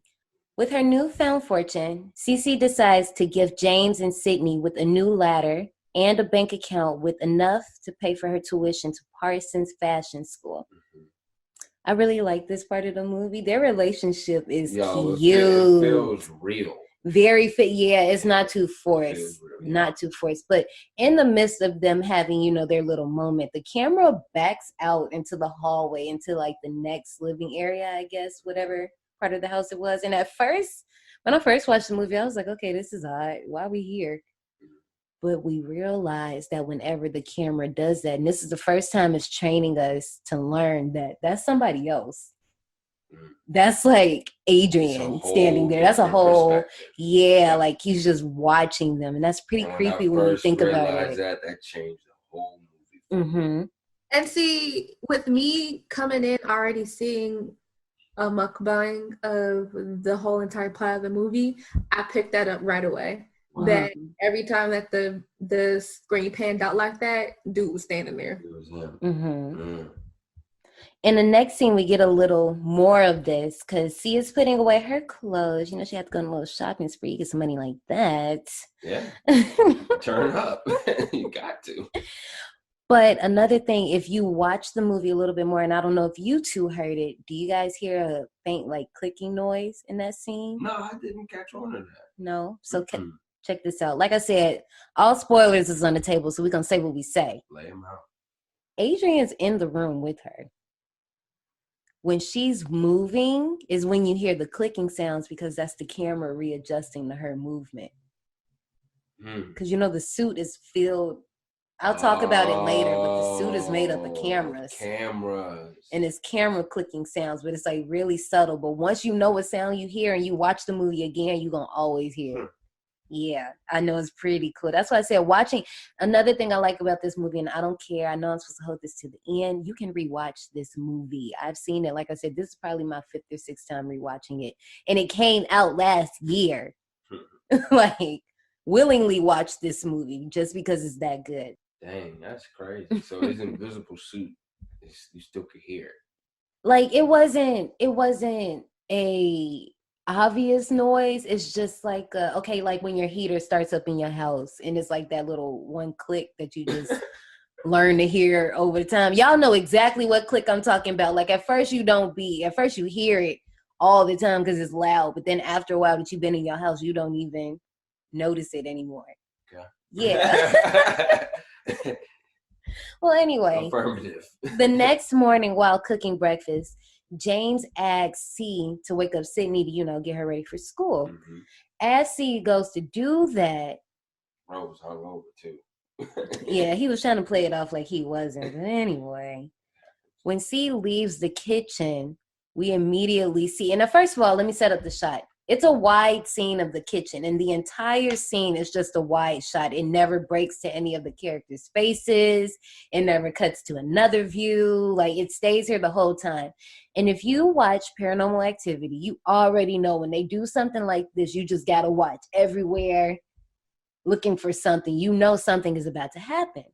S1: With her newfound fortune, Cece decides to gift James and Sydney with a new ladder and a bank account with enough to pay for her tuition to Parsons Fashion School. I really like this part of the movie. Their relationship is cute.
S2: It feels real.
S1: Very fit. Yeah, it's not too forced. Not too forced. But in the midst of them having, their little moment, the camera backs out into the hallway, into the next living area, I guess, whatever part of the house it was. And at first, when I first watched the movie, I was like, okay, this is odd. Why are we here? But we realized that whenever the camera does that, and this is the first time it's training us to learn that that's somebody else. That's Adrian standing there. That's a whole, he's just watching them. And that's pretty creepy when you think about it.
S2: That changed the whole movie.
S3: And see, with me coming in already seeing a mukbang of the whole entire plot of the movie, I picked that up right away. That every time that the screen panned out like that, dude was standing there.
S2: It was him.
S1: In the next scene, we get a little more of this because Sia's putting away her clothes. She had to go on a little shopping spree, get some money like that.
S2: Yeah. Turn up. You got to.
S1: But another thing, if you watch the movie a little bit more, and I don't know if you two heard it, do you guys hear a faint clicking noise in that scene?
S2: No, I didn't catch on to that.
S1: No? So check this out. Like I said, all spoilers is on the table, so we're going to say what we say.
S2: Lay them out.
S1: Adrian's in the room with her. When she's moving is when you hear the clicking sounds because that's the camera readjusting to her movement. Because, the suit is filled. I'll talk about it later, but the suit is made up of cameras. And it's camera clicking sounds, but it's really subtle. But once you know what sound you hear and you watch the movie again, you're going to always hear it. Yeah, I know it's pretty cool. That's why I said watching. Another thing I like about this movie, and I don't care, I know I'm supposed to hold this to the end, you can rewatch this movie. I've seen it. Like I said, this is probably my 5th or 6th time rewatching it. And it came out last year. Willingly watched this movie just because it's that good.
S2: Dang, that's crazy. So his invisible suit, you still could hear
S1: it. It wasn't a obvious noise. It's just when your heater starts up in your house and it's that little one click that you just learn to hear over time. Y'all know exactly what click I'm talking about. At first you hear it all the time because it's loud, but then after a while that you've been in your house, you don't even notice it anymore.
S2: Okay.
S1: Yeah. Well, anyway.
S2: Affirmative.
S1: The next morning while cooking breakfast, James asks C to wake up Sydney to, you know, get her ready for school. Mm-hmm. As C goes to do that.
S2: Rose hungover too.
S1: Yeah, he was trying to play it off like he wasn't. But anyway, when C leaves the kitchen, we immediately see, and first of all, let me set up the shot. It's a wide scene of the kitchen, and the entire scene is just a wide shot. It never breaks to any of the characters' faces. It never cuts to another view. Like, it stays here the whole time. And if you watch Paranormal Activity, you already know when they do something like this, you just got to watch everywhere looking for something. You know something is about to happen.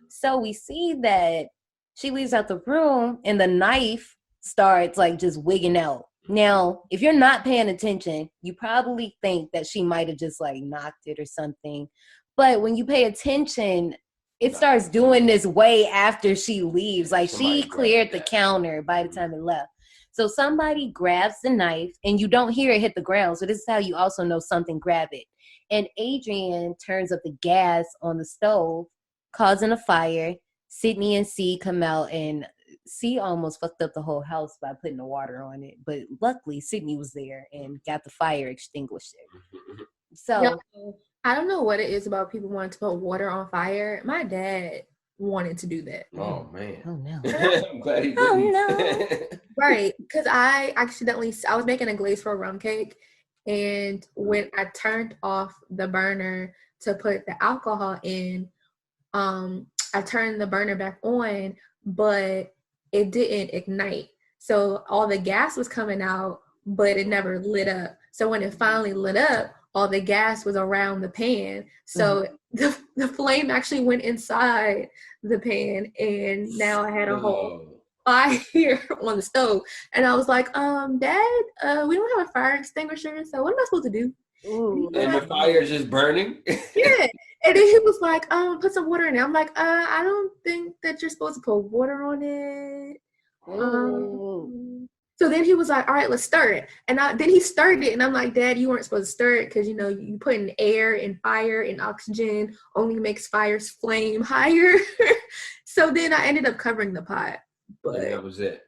S1: So we see that she leaves out the room, and the knife starts, like, just wigging out. Now, if you're not paying attention, you probably think that she might have just like knocked it or something. But when you pay attention, it starts doing this way after she leaves. Like, she cleared the counter by the time it left. So somebody grabs the knife and you don't hear it hit the ground. So this is how you also know something grabbed it. And Adrian turns up the gas on the stove, causing a fire. Sydney and C come out, and C almost fucked up the whole house by putting the water on it. But luckily, Sydney was there and got the fire extinguisher. So
S3: I don't know what it is about people wanting to put water on fire. My dad wanted to do that.
S2: Oh, man.
S1: Oh, no.
S2: I'm glad he didn't.
S1: Oh, no.
S3: Right. Because I was making a glaze for a rum cake. And when I turned off the burner to put the alcohol in, I turned the burner back on, but it didn't ignite. So all the gas was coming out, but it never lit up. So when it finally lit up, all the gas was around the pan. So the flame actually went inside the pan, and now I had a whole fire on the stove. And I was like, Dad, we don't have a fire extinguisher, so what am I supposed to do?
S2: Ooh. And the fire is just burning?
S3: Yeah. And then he was like, put some water in it. I'm like, I don't think that you're supposed to put water on it. So then he was like, all right, let's stir it. And then he stirred it, and I'm like, Dad, you weren't supposed to stir it because, you know, you put in air and fire and oxygen only makes fires flame higher. So then I ended up covering the pot. But
S2: that was it.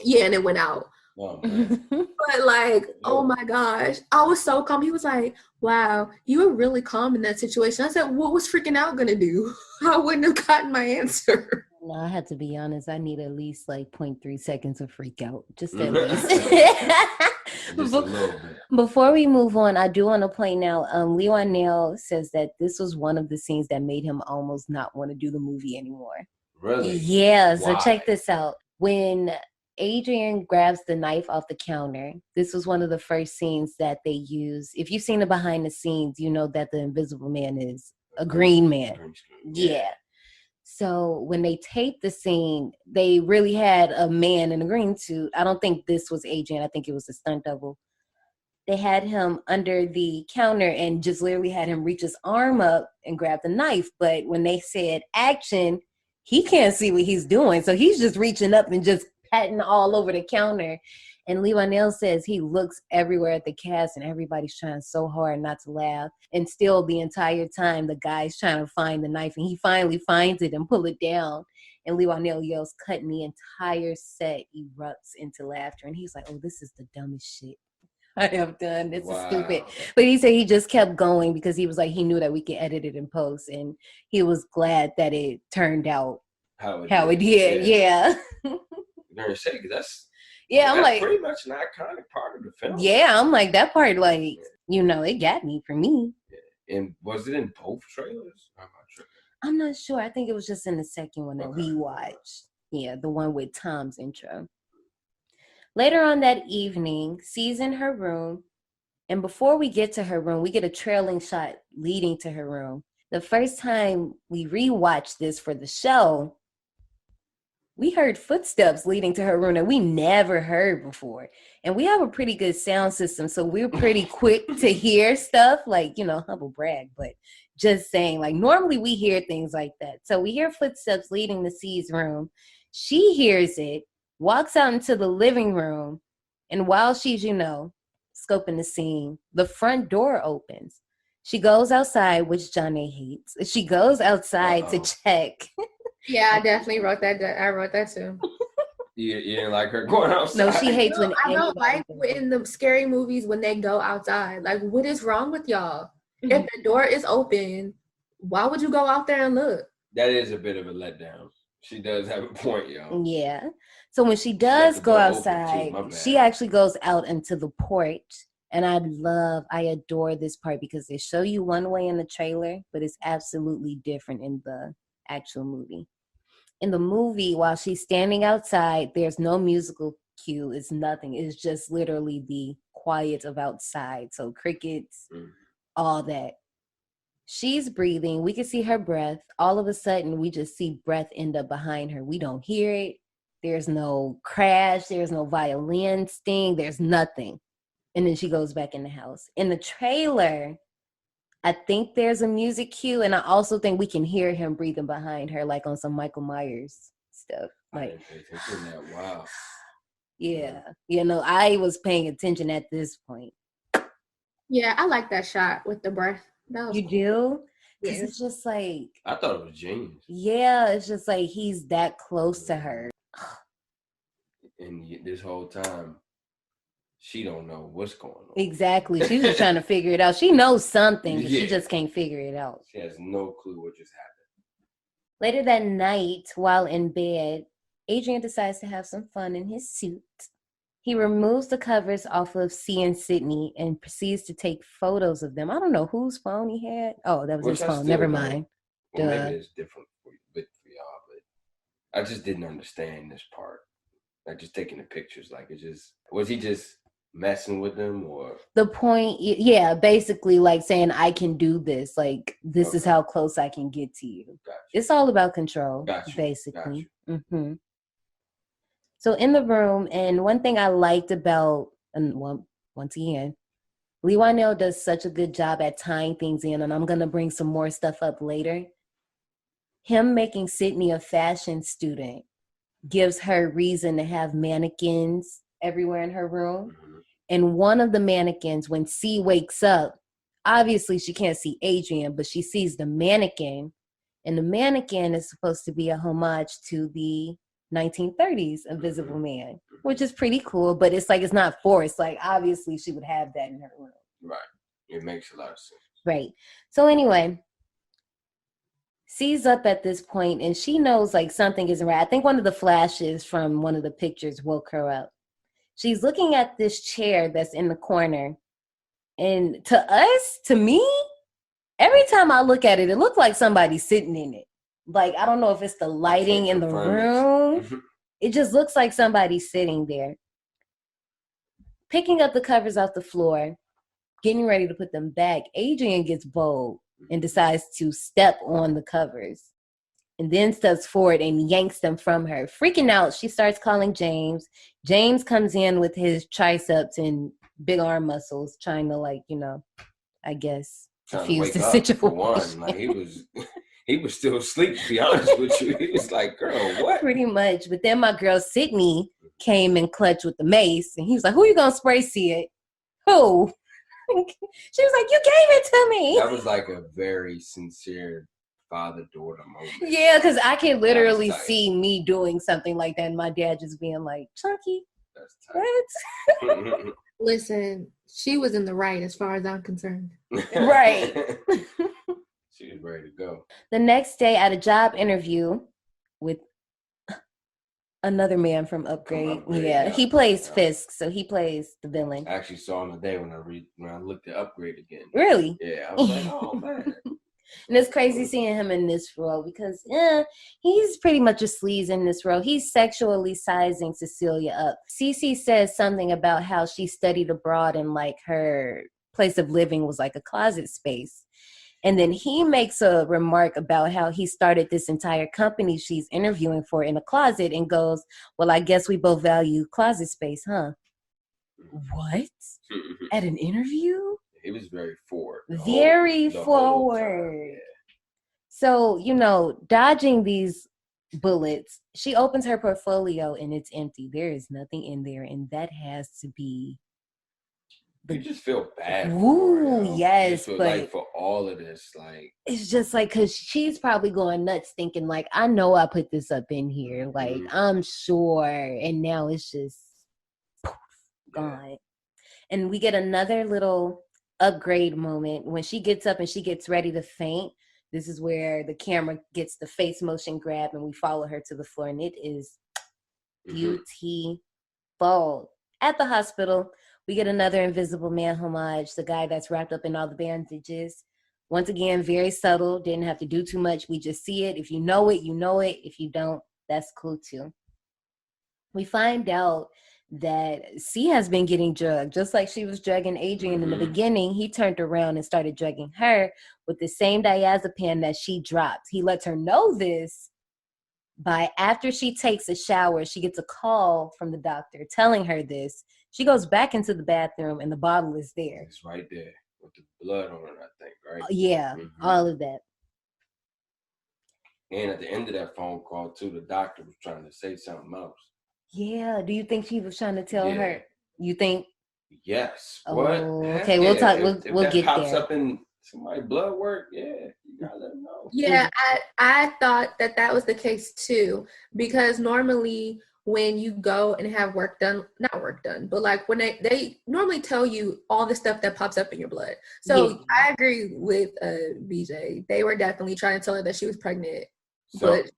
S3: Yeah, and it went out.
S2: Oh, man.
S3: But like, oh my gosh, I was so calm. He was like, wow, you were really calm in that situation. I said, what was freaking out gonna do? I wouldn't have gotten my answer.
S1: No, I had to be honest. I need at least like 0.3 seconds of freak out. Just at least.
S2: Just a little bit.
S1: Before we move on, I do want to point out, Leigh Whanell says that this was one of the scenes that made him almost not want to do the movie anymore.
S2: Really?
S1: Yeah, so
S2: Why?
S1: check this out. When Adrian grabs the knife off the counter, this was one of the first scenes that they used. If you've seen the behind the scenes, you know that the Invisible Man is a green man. Yeah. So when they taped the scene, they really had a man in a green suit. I don't think this was Adrian. I think it was a stunt double. They had him under the counter and just literally had him reach his arm up and grab the knife. But when they said action, he can't see what he's doing. So he's just reaching up and just patting all over the counter. And Leigh Whanell says he looks everywhere at the cast and everybody's trying so hard not to laugh. And still the entire time, the guy's trying to find the knife, and he finally finds it and pull it down. And Leigh Whanell yells, cut, and the entire set erupts into laughter. And he's like, oh, this is the dumbest shit I have done. This is stupid. But he said he just kept going because he was like, he knew that we could edit it in post. And he was glad that it turned out how it did. Yeah.
S2: That's
S1: I'm like,
S2: pretty much an iconic part of the film.
S1: Yeah, I'm like, that part, like, you know, it got me for me.
S2: Yeah. And was it in both trailers?
S1: I'm not sure. I think it was just in the second one that we watched. Yeah, the one with Tom's intro. Later on that evening, C's in her room. And before we get to her room, we get a trailing shot leading to her room. The first time we rewatched this for the show, we heard footsteps leading to her room that we never heard before. And we have a pretty good sound system, so we're pretty quick to hear stuff, like, you know, humble brag, but just saying, like, normally we hear things like that. So we hear footsteps leading to C's room. She hears it, walks out into the living room, and while she's, you know, scoping the scene, the front door opens. She goes outside, which Johnny hates. She goes outside to check.
S3: Yeah, I definitely wrote that. I wrote that too.
S2: You didn't like her going outside?
S1: No, she hates when
S3: I don't like in the scary movies when they go outside. Like, what is wrong with y'all? If the door is open, why would you go out there and look?
S2: That is a bit of a letdown. She does have a point, y'all.
S1: Yeah. So when she does go outside, she actually goes out into the porch. And I adore this part because they show you one way in the trailer, but it's absolutely different in the actual movie. In the movie, while she's standing outside, there's no musical cue. It's nothing. It's just literally the quiet of outside. So crickets, all that. She's breathing. We can see her breath. All of a sudden, we just see breath end up behind her. We don't hear it. There's no crash. There's no violin sting. There's nothing. And then she goes back in the house. In the trailer, I think there's a music cue, and I also think we can hear him breathing behind her, like on some Michael Myers stuff. Like,
S2: wow.
S1: Yeah. You know, I was paying attention at this point.
S3: Yeah, I like that shot with the breath.
S1: You do? Because it's just like...
S2: I thought it was genius.
S1: Yeah, it's just like he's that close to her.
S2: And this whole time, she don't know what's going on.
S1: Exactly. She's just trying to figure it out. She knows something, but she just can't figure it out.
S2: She has no clue what just happened.
S1: Later that night, while in bed, Adrian decides to have some fun in his suit. He removes the covers off of C and Sydney and proceeds to take photos of them. I don't know whose phone he had. Oh, that was his phone. Never mind.
S2: Well, maybe it's different for y'all, but I just didn't understand this part. Like just taking the pictures, like it just was he just messing with them or
S1: the point? Yeah, basically like saying I can do this. Like this is how close I can get to you.
S2: Gotcha.
S1: It's all about control, basically. Mm-hmm. So in the room, and one thing I liked about, and once again, Leigh Whanell does such a good job at tying things in, and I'm gonna bring some more stuff up later. Him making Sydney a fashion student gives her reason to have mannequins everywhere in her room. Mm-hmm. And one of the mannequins, when C wakes up, obviously she can't see Adrian, but she sees the mannequin. And the mannequin is supposed to be a homage to the 1930s Invisible Man, which is pretty cool, but it's like it's not forced. Like obviously she would have that in her room.
S2: Right. It makes a lot of sense.
S1: Right. So anyway, C's up at this point and she knows like something isn't right. I think one of the flashes from one of the pictures woke her up. She's looking at this chair that's in the corner. And to me, every time I look at it, it looks like somebody's sitting in it. Like, I don't know if it's the lighting in the room. It just looks like somebody's sitting there. Picking up the covers off the floor, getting ready to put them back, Adrian gets bold and decides to step on the covers and then steps forward and yanks them from her. Freaking out, she starts calling James. James comes in with his triceps and big arm muscles, trying to, like, you know, I guess, diffuse the situation.
S2: For one, like he was still asleep, to be honest with you. He was like, girl, what?
S1: Pretty much. But then my girl Sydney came and clutched with the mace, and he was like, who you gonna spray see it? Who? She was like, you gave it to me.
S2: That was like a very sincere father-daughter moment.
S1: Yeah, because I can literally see me doing something like that and my dad just being like, Chunky, what?
S3: Listen, she was in the right as far as I'm concerned.
S1: Right.
S2: She was ready to go.
S1: The next day at a job interview with another man from Upgrade. Yeah, he plays Fisk, so he plays the villain.
S2: I actually saw him today when I looked at Upgrade again.
S1: Really?
S2: Yeah, I was like, oh man.
S1: And it's crazy seeing him in this role because he's pretty much a sleaze in this role. He's sexually sizing Cecilia up. Cece says something about how she studied abroad and like her place of living was like a closet space. And then he makes a remark about how he started this entire company she's interviewing for in a closet and goes, well, I guess we both value closet space, huh? What? At an interview?
S2: He was very forward.
S1: Very forward. Yeah. So, you know, dodging these bullets, she opens her portfolio and it's empty. There is nothing in there. And that has to be
S2: you just feel bad.
S1: Ooh, yes,
S2: but
S1: like
S2: for all of this, like
S1: it's just like because she's probably going nuts, thinking like, I know I put this up in here, like I'm sure, and now it's just gone. And we get another little upgrade moment when she gets up and she gets ready to faint. This is where the camera gets the face motion grab and we follow her to the floor, and it is beautiful. At the hospital, we get another Invisible Man homage, the guy that's wrapped up in all the bandages. Once again, very subtle, didn't have to do too much. We just see it. If you know it, you know it. If you don't, that's cool too. We find out that C has been getting drugged, just like she was drugging Adrian in the beginning. He turned around and started drugging her with the same diazepam that she dropped. He lets her know this by after she takes a shower, she gets a call from the doctor telling her this. She goes back into the bathroom and the bottle is there.
S2: It's right there with the blood on it, I think, right?
S1: Yeah, all of that.
S2: And at the end of that phone call, too, the doctor was trying to say something else.
S1: Yeah. Do you think she was trying to tell her? You think?
S2: Yes.
S1: Oh,
S2: what?
S1: Okay, we'll talk. We'll get
S2: pops
S1: there.
S2: Up in somebody's blood work, you gotta let them know.
S3: Yeah, I thought that was the case too, because normally when you go and have work done, not work done, but like when they normally tell you all the stuff that pops up in your blood. So I agree with BJ. They were definitely trying to tell her that she was pregnant, but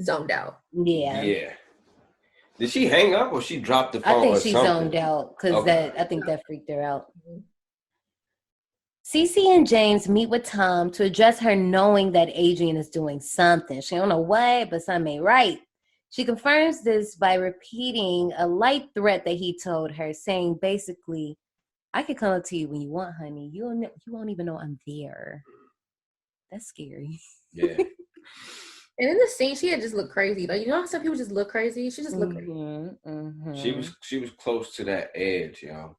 S3: zoned out.
S1: Yeah.
S2: Did she hang up or she dropped the phone?
S1: I think she zoned out because I think that freaked her out. Cece and James meet with Tom to address her knowing that Adrian is doing something. She don't know what, but something ain't right. She confirms this by repeating a light threat that he told her, saying basically, I could come up to you when you want, honey. You won't even know I'm there. That's scary.
S2: Yeah.
S3: And in the scene, she had just looked crazy. Like, you know how some people just look crazy? She just looked crazy.
S2: She was close to that edge, y'all.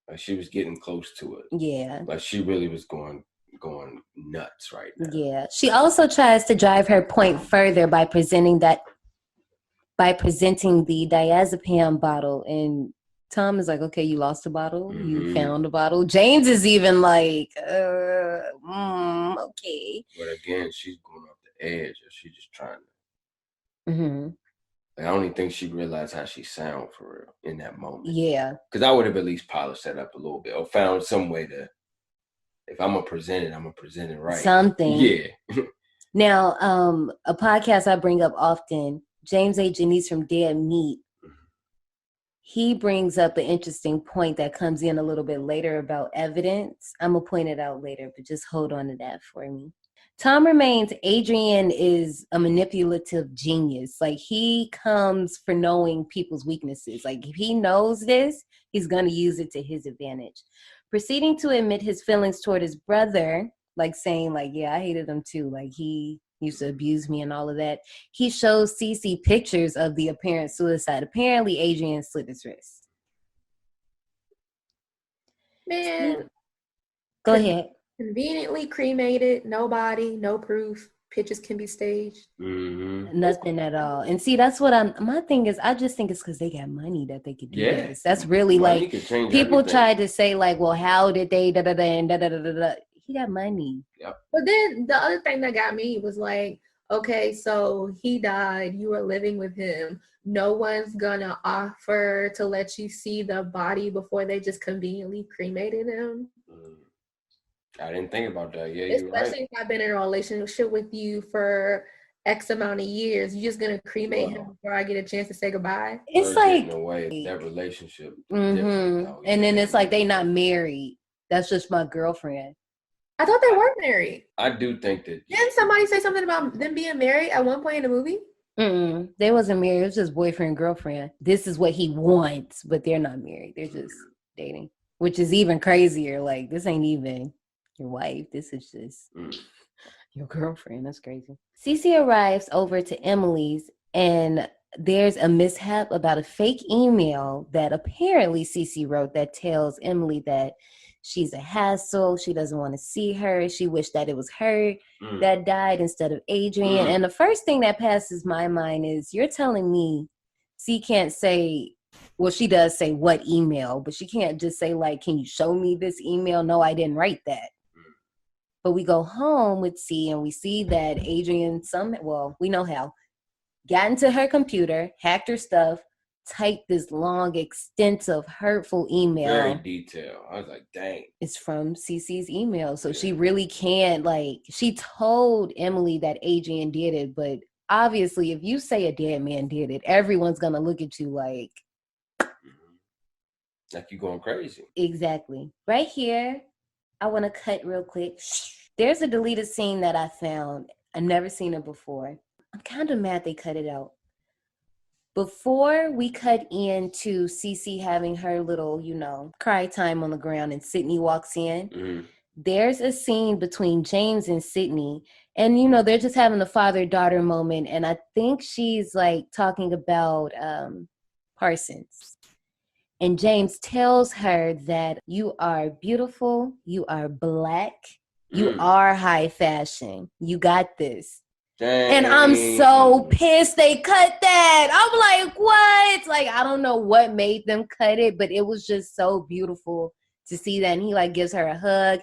S2: Like she was getting close to it.
S1: Yeah.
S2: Like she really was going nuts right now.
S1: Yeah. She also tries to drive her point further by presenting the diazepam bottle, and Tom is like, okay, you lost a bottle, you found a bottle. James is even like, okay.
S2: But again, she's going off the edge, or she's just trying to. Like, I don't even think she realized how she sound for real in that moment.
S1: Yeah. Because
S2: I would have at least polished that up a little bit or found some way to, if I'm going to present it right.
S1: Something.
S2: Yeah.
S1: Now, a podcast I bring up often, James A. Janice from Dead Meat, he brings up an interesting point that comes in a little bit later about evidence. I'm going to point it out later, but just hold on to that for me. Tom remains Adrian is a manipulative genius. Like, he comes for knowing people's weaknesses. Like, if he knows this, he's going to use it to his advantage. Proceeding to admit his feelings toward his brother, like saying, like, yeah, I hated him too. Like, he used to abuse me and all of that. He shows Cece pictures of the apparent suicide. Apparently, Adrian slit his wrist.
S3: Man.
S1: Go ahead.
S3: Conveniently cremated, no body, no proof. Pictures can be staged.
S1: Nothing at all. And see, that's what my thing is, I just think it's because they got money that they could do this. That's really
S2: money
S1: like, people tried to say like, well, how did they da-da-da and da-da-da-da-da. He got money.
S2: Yep.
S3: But then the other thing that got me was like, okay, so he died, you were living with him. No one's gonna offer to let you see the body before they just conveniently cremated him.
S2: I didn't think about that. Yeah,
S3: especially if I've been in a relationship with you for X amount of years, you're just gonna cremate him before I get a chance to say goodbye.
S1: It's like
S2: that relationship.
S1: And then it's like they not married. That's just my girlfriend.
S3: I thought they were married.
S2: I do think that.
S3: Didn't somebody say something about them being married at one point in the movie?
S1: They wasn't married. It was just boyfriend, girlfriend. This is what he wants, but they're not married. They're just dating, which is even crazier. Like, this ain't even your wife. This is just your girlfriend. That's crazy. Cece arrives over to Emily's, and there's a mishap about a fake email that apparently Cece wrote that tells Emily that she's a hassle. She doesn't want to see her. She wished that it was her that died instead of Adrian. And the first thing that passes my mind is, you're telling me C can't say Well, she does say what email, but she can't just say like, can you show me this email? No, I didn't write that. But we go home with C and we see that Adrian we know how, got into her computer, hacked her stuff, typed this long, extensive, hurtful email.
S2: Very detailed. I was like, dang.
S1: It's from Cece's email. So she really can't, like, she told Emily that Adrian did it, but obviously if you say a dead man did it, everyone's going to look at you like
S2: you going crazy.
S1: Exactly. Right here, I want to cut real quick. There's a deleted scene that I found. I've never seen it before. I'm kind of mad they cut it out. Before we cut into Cece having her little, cry time on the ground and Sydney walks in, there's a scene between James and Sydney. And, they're just having the father-daughter moment. And I think she's like talking about Parsons. And James tells her that you are beautiful, you are Black, you are high fashion, you got this. Dang. And I'm so pissed they cut that. I'm like, what? Like, I don't know what made them cut it, but it was just so beautiful to see that. And he like gives her a hug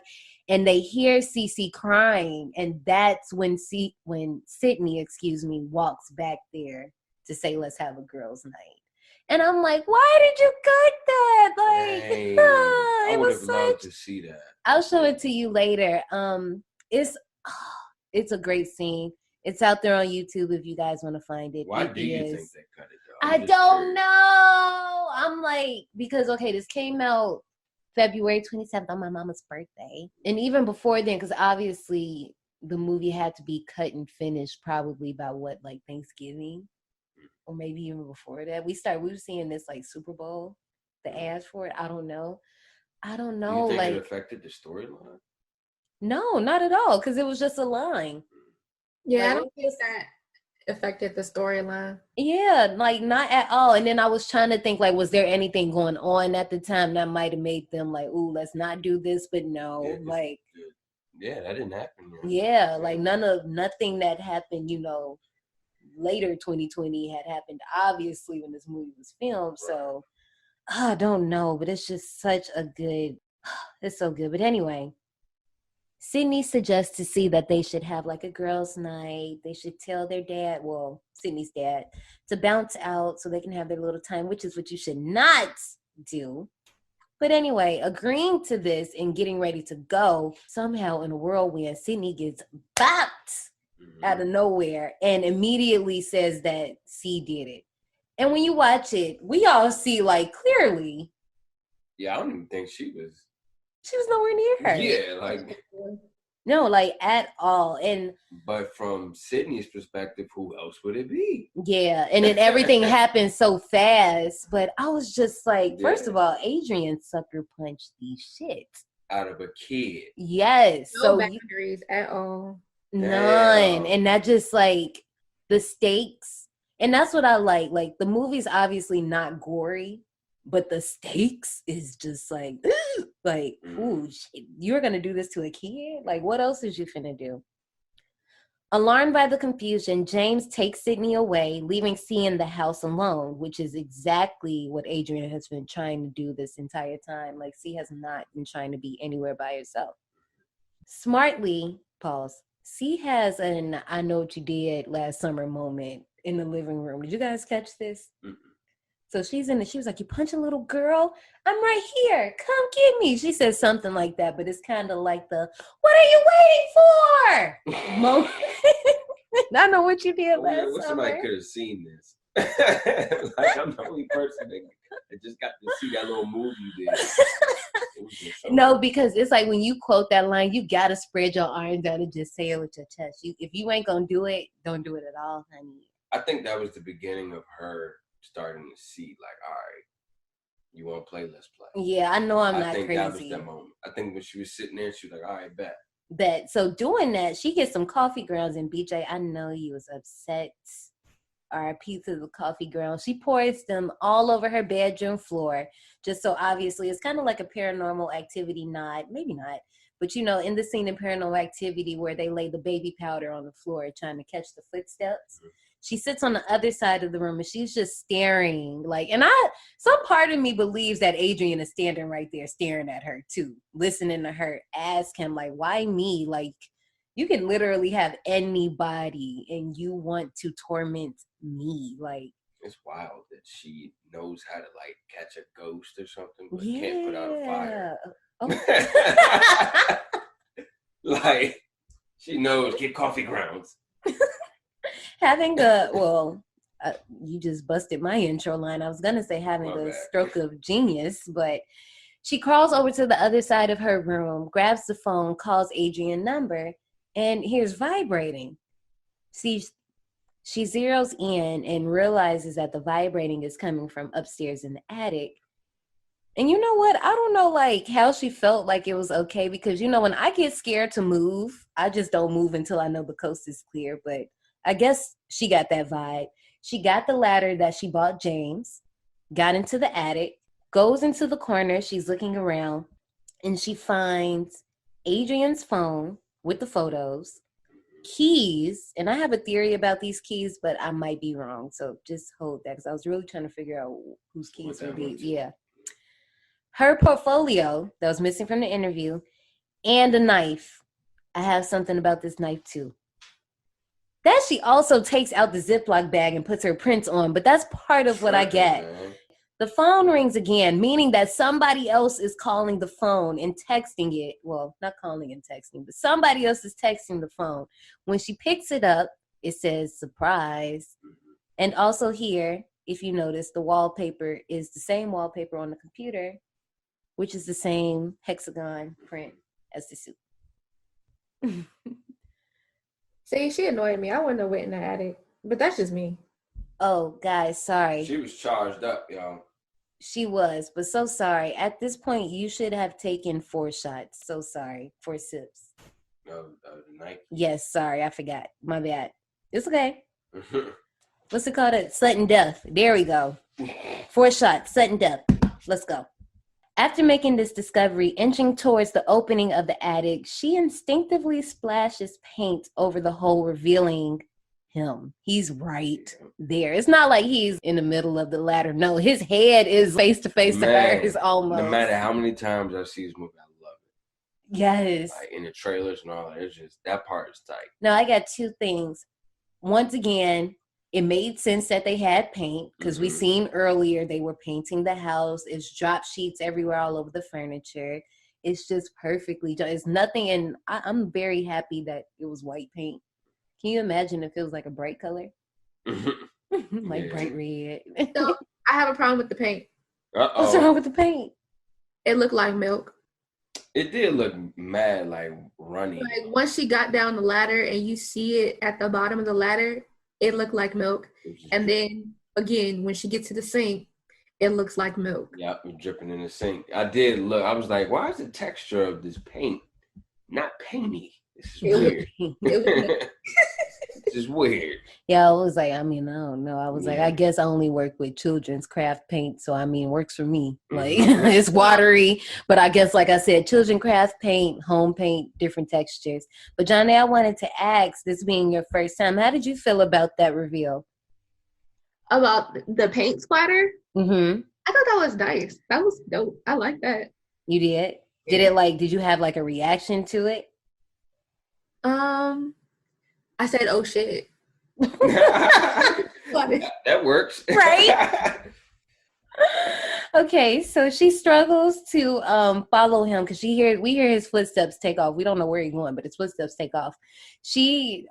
S1: and they hear Cece crying. And that's when Sydney, walks back there to say, let's have a girls' night. And I'm like, why did you cut that? Like,
S2: I would have loved to see that.
S1: I'll show it to you later. It's a great scene. It's out there on YouTube if you guys want to find it.
S2: Why do you think they cut it though?
S1: I don't know. I'm like, because this came out February 27th on my mama's birthday. And even before then, because obviously the movie had to be cut and finished probably by Thanksgiving. Or maybe even before that. We were seeing this like Super Bowl, the ads for it. I don't know.
S2: Do you think it affected the storyline?
S1: No, not at all. Because it was just a line.
S3: Yeah, I don't think that affected the storyline.
S1: Yeah, like not at all. And then I was trying to think was there anything going on at the time that might have made them like, ooh, let's not do this. But no,
S2: yeah, that didn't happen.
S1: Yeah, like nothing that happened, later 2020 had happened obviously when this movie was filmed. So I don't know, but it's just it's so good. But anyway, Sydney suggests to C that they should have like a girls' night. They should tell their dad, Sydney's dad, to bounce out so they can have their little time, which is what you should not do. But anyway, agreeing to this and getting ready to go, somehow in a whirlwind, Sydney gets bopped out of nowhere and immediately says that C did it. And when you watch it, we all see clearly.
S2: Yeah, I don't even think she was
S1: nowhere near her.
S2: Yeah,
S1: no, at all.
S2: But from Sydney's perspective, who else would it be?
S1: Yeah, and then everything happened so fast. But I was just first of all, Adrian sucker punched the shit
S2: out of a kid.
S1: Yes.
S3: No boundaries at all.
S1: None. And that just the stakes. And that's what I like. The movie's obviously not gory, but the stakes is just ooh, shit, you're going to do this to a kid? What else is you finna do? Alarmed by the confusion, James takes Sydney away, leaving C in the house alone, which is exactly what Adrian has been trying to do this entire time. C has not been trying to be anywhere by herself. Smartly, C has an I know what you did last summer moment in the living room. Did you guys catch this? Mm-hmm. So she was like, you punch a little girl? I'm right here. Come get me. She says something like that, but it's kind of like the, what are you waiting for? moment. I know what you did last summer.
S2: Somebody could have seen this. I'm the only person that just got to see that little move you did.
S1: No, because it's when you quote that line, you gotta spread your arms out and just say it with your chest. If you ain't gonna do it, don't do it at all, honey.
S2: I think that was the beginning of her starting to see, all right, you want to play, let's play.
S1: Yeah, I know I'm not crazy.
S2: I think that was that moment. I think when she was sitting there, she was like, all right, bet.
S1: So doing that, she gets some coffee grounds, and BJ, I know he was upset. RIP to the coffee grounds. She pours them all over her bedroom floor, just so obviously it's kind of like a Paranormal Activity nod, maybe not, but in the scene in Paranormal Activity where they lay the baby powder on the floor trying to catch the footsteps, She sits on the other side of the room and she's just staring. Like, and some part of me believes that Adrian is standing right there staring at her too, listening to her ask him, like, why me? Like, you can literally have anybody and you want to torment me. Like,
S2: it's wild that she knows how to like catch a ghost or something, but can't put out a fire. Oh. Like, she knows, get coffee grounds.
S1: Having you just busted my intro line. I was gonna say having a stroke of genius, but she crawls over to the other side of her room, grabs the phone, calls Adrian's number, and hears vibrating. She zeroes in and realizes that the vibrating is coming from upstairs in the attic. And you know what? I don't know, like, how she felt like it was okay, because, you know, when I get scared to move, I just don't move until I know the coast is clear. But I guess she got that vibe. She got the ladder that she bought James, got into the attic, goes into the corner. She's looking around, and she finds Adrian's phone with the photos, keys, and I have a theory about these keys, but I might be wrong, so just hold that, because I was really trying to figure out whose keys would be. Yeah, her portfolio that was missing from the interview, and a knife. I have something about this knife too. That she also takes out the Ziploc bag and puts her prints on, but that's part of what I get. The phone rings again, meaning that somebody else is calling the phone and texting it. Well, not calling and texting, but somebody else is texting the phone. When she picks it up, it says surprise. And also here, if you notice, the wallpaper is the same wallpaper on the computer, which is the same hexagon print as the suit.
S3: See, she annoyed me. I wouldn't have went in the attic, but that's just me.
S1: Oh, guys, sorry.
S2: She was charged up, y'all.
S1: She was, but so sorry. At this point, you should have taken 4 shots. So sorry. 4 sips.
S2: The night?
S1: Yes, sorry. I forgot. My bad. It's okay. What's it called? Sudden death. There we go. 4 shots. Sudden death. Let's go. After making this discovery, inching towards the opening of the attic, she instinctively splashes paint over the hole, revealing him. He's right there. It's not like he's in the middle of the ladder. No, his head is face to face to hers almost.
S2: No matter how many times I see this movie, I love it.
S1: Yes.
S2: Like in the trailers and all that, it's just, that part is tight.
S1: No, I got 2 things. Once again, it made sense that they had paint, because we seen earlier they were painting the house. It's drop sheets everywhere all over the furniture. It's just perfectly done. It's nothing, and I'm very happy that it was white paint. Can you imagine if it was like a bright color? Like bright red.
S3: So, I have a problem with the paint.
S1: What's wrong with the paint?
S3: It looked like milk.
S2: It did look mad, like runny.
S3: Like once she got down the ladder and you see it at the bottom of the ladder, it looked like milk. And then again, when she gets to the sink, it looks like milk.
S2: Yeah, dripping in the sink. I did look. I was like, why is the texture of this paint not painty? This is weird. This is weird.
S1: Yeah, I was like, I mean, I don't know. I was like, I guess I only work with children's craft paint, so I mean, works for me. Like, it's watery, but I guess, like I said, children craft paint, home paint, different textures. But Johnny, I wanted to ask, this being your first time, how did you feel about that reveal?
S3: About the paint splatter?
S1: Mm-hmm.
S3: I thought that was nice. That was dope. I like that.
S1: You did? Did you have like a reaction to it?
S3: I said, oh shit.
S2: That works.
S1: Right? Okay, so she struggles to follow him because we hear his footsteps take off. We don't know where he's going, but his footsteps take off.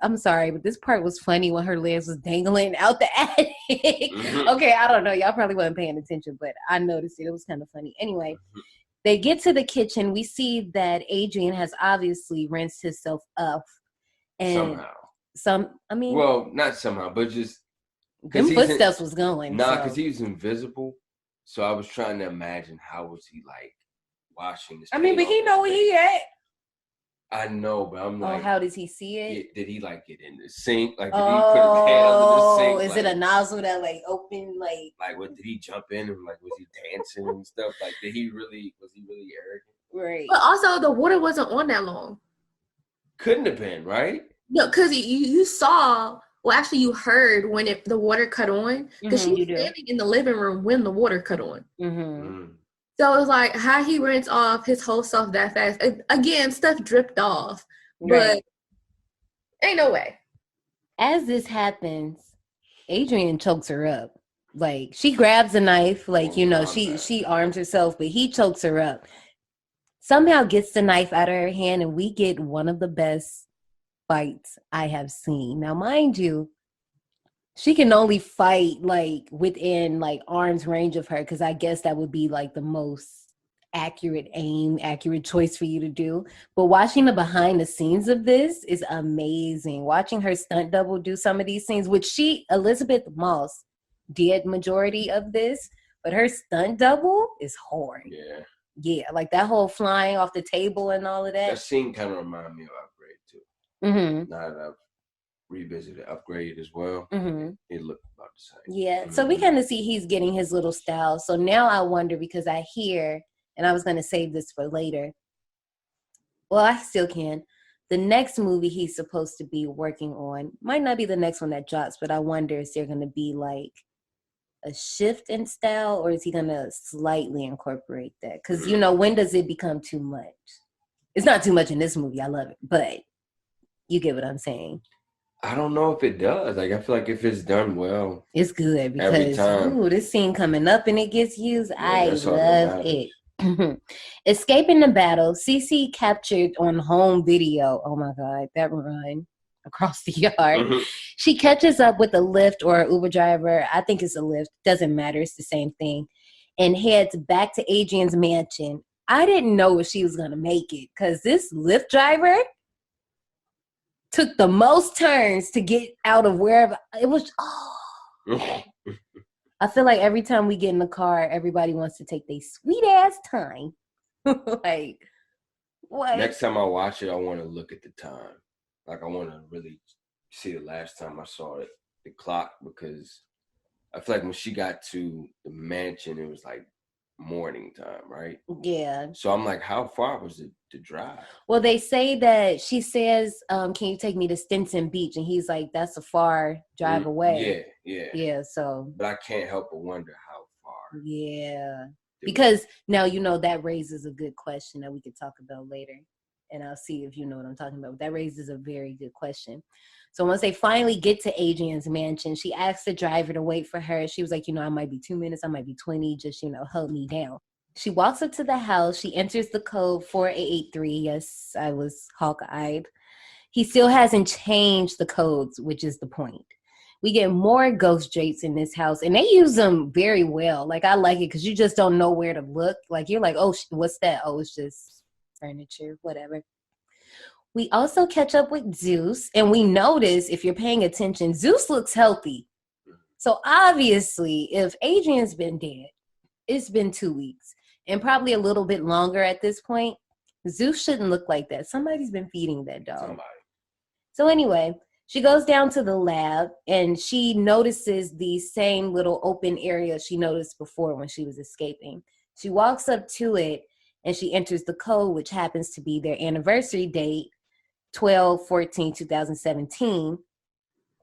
S1: I'm sorry, but this part was funny when her legs was dangling out the attic. Okay, I don't know. Y'all probably wasn't paying attention, but I noticed it. It was kind of funny. Anyway, they get to the kitchen. We see that Adrian has obviously rinsed himself up. And
S2: well, not somehow, but just
S1: them footsteps was going.
S2: Because he was invisible. So I was trying to imagine how was he like washing this.
S1: I mean, but he know where he at.
S2: I know, but I'm like,
S1: how does he see it?
S2: Did he like get in the sink? Like, did he put his hand under the sink?
S1: Is it a nozzle that like open
S2: like what? Did he jump in and like was he dancing and stuff? Like, was he really arrogant?
S1: Right.
S3: But also the water wasn't on that long.
S2: Couldn't have been, right?
S3: No, because you saw Well, actually, you heard when the water cut on, because she was standing in the living room when the water cut on. So it was like how he rinsed off his whole stuff that fast. Again, stuff dripped off, but ain't no way.
S1: As this happens, Adrian chokes her up. Like, she grabs a knife, like, you know, she arms herself, but he chokes her up. Somehow gets the knife out of her hand, and we get one of the best fights I have seen. Now, mind you, she can only fight like within like arm's range of her, because I guess that would be like the most accurate choice for you to do. But watching the behind the scenes of this is amazing. Watching her stunt double do some of these scenes, which Elisabeth Moss did majority of this, but her stunt double is hard. Yeah, like that whole flying off the table and all of that.
S2: That scene kind of reminded me of Upgrade too. Now that I've revisited Upgrade as well, it looked about the same.
S1: Yeah, so we kind of see he's getting his little style. So now I wonder, because I hear, and I was going to save this for later. Well, I still can. The next movie he's supposed to be working on might not be the next one that drops, but I wonder, is there going to be like a shift in style, or is he going to slightly incorporate that? Because, you know, when does it become too much? It's not too much in this movie. I love it. But you get what I'm saying.
S2: I don't know if it does. Like, I feel like if it's done well,
S1: it's good, because this scene coming up and it gets used. I love it. Escaping the battle, Cece captured on home video. Oh my God, that run across the yard. She catches up with a Lyft or Uber driver. I think it's a Lyft. Doesn't matter. It's the same thing. And heads back to Adrian's mansion. I didn't know if she was going to make it, because this Lyft driver took the most turns to get out of wherever it was. I feel like every time we get in the car, everybody wants to take their sweet ass time. Like, what?
S2: Next time I watch it, I want to look at the time. Like, I want to really see the last time I saw it, the clock, because I feel like when she got to the mansion, it was like morning time, right?
S1: Yeah.
S2: So I'm like, how far was it to drive?
S1: Well, they say that she says, can you take me to Stinson Beach? And he's like, that's a far drive away. Yeah, so.
S2: But I can't help but wonder how far.
S1: Yeah. Because now, you know, that raises a good question that we could talk about later. And I'll see if you know what I'm talking about. That raises a very good question. So once they finally get to Adrian's mansion, she asks the driver to wait for her. She was like, you know, I might be 2 minutes, I might be 20, just, you know, hold me down. She walks up to the house. She enters the code 4883. Yes, I was hawk-eyed. He still hasn't changed the codes, which is the point. We get more ghost drapes in this house, and they use them very well. Like, I like it because you just don't know where to look. Like, you're like, oh, what's that? Oh, it's just furniture, whatever. We also catch up with Zeus, and we notice, if you're paying attention, Zeus looks healthy. So obviously, if Adrian's been dead, it's been 2 weeks, and probably a little bit longer at this point. Zeus shouldn't look like that. Somebody's been feeding that dog. So anyway, she goes down to the lab, and she notices the same little open area she noticed before when she was escaping. She walks up to it, and she enters the code, which happens to be their anniversary date, 12/14/2017.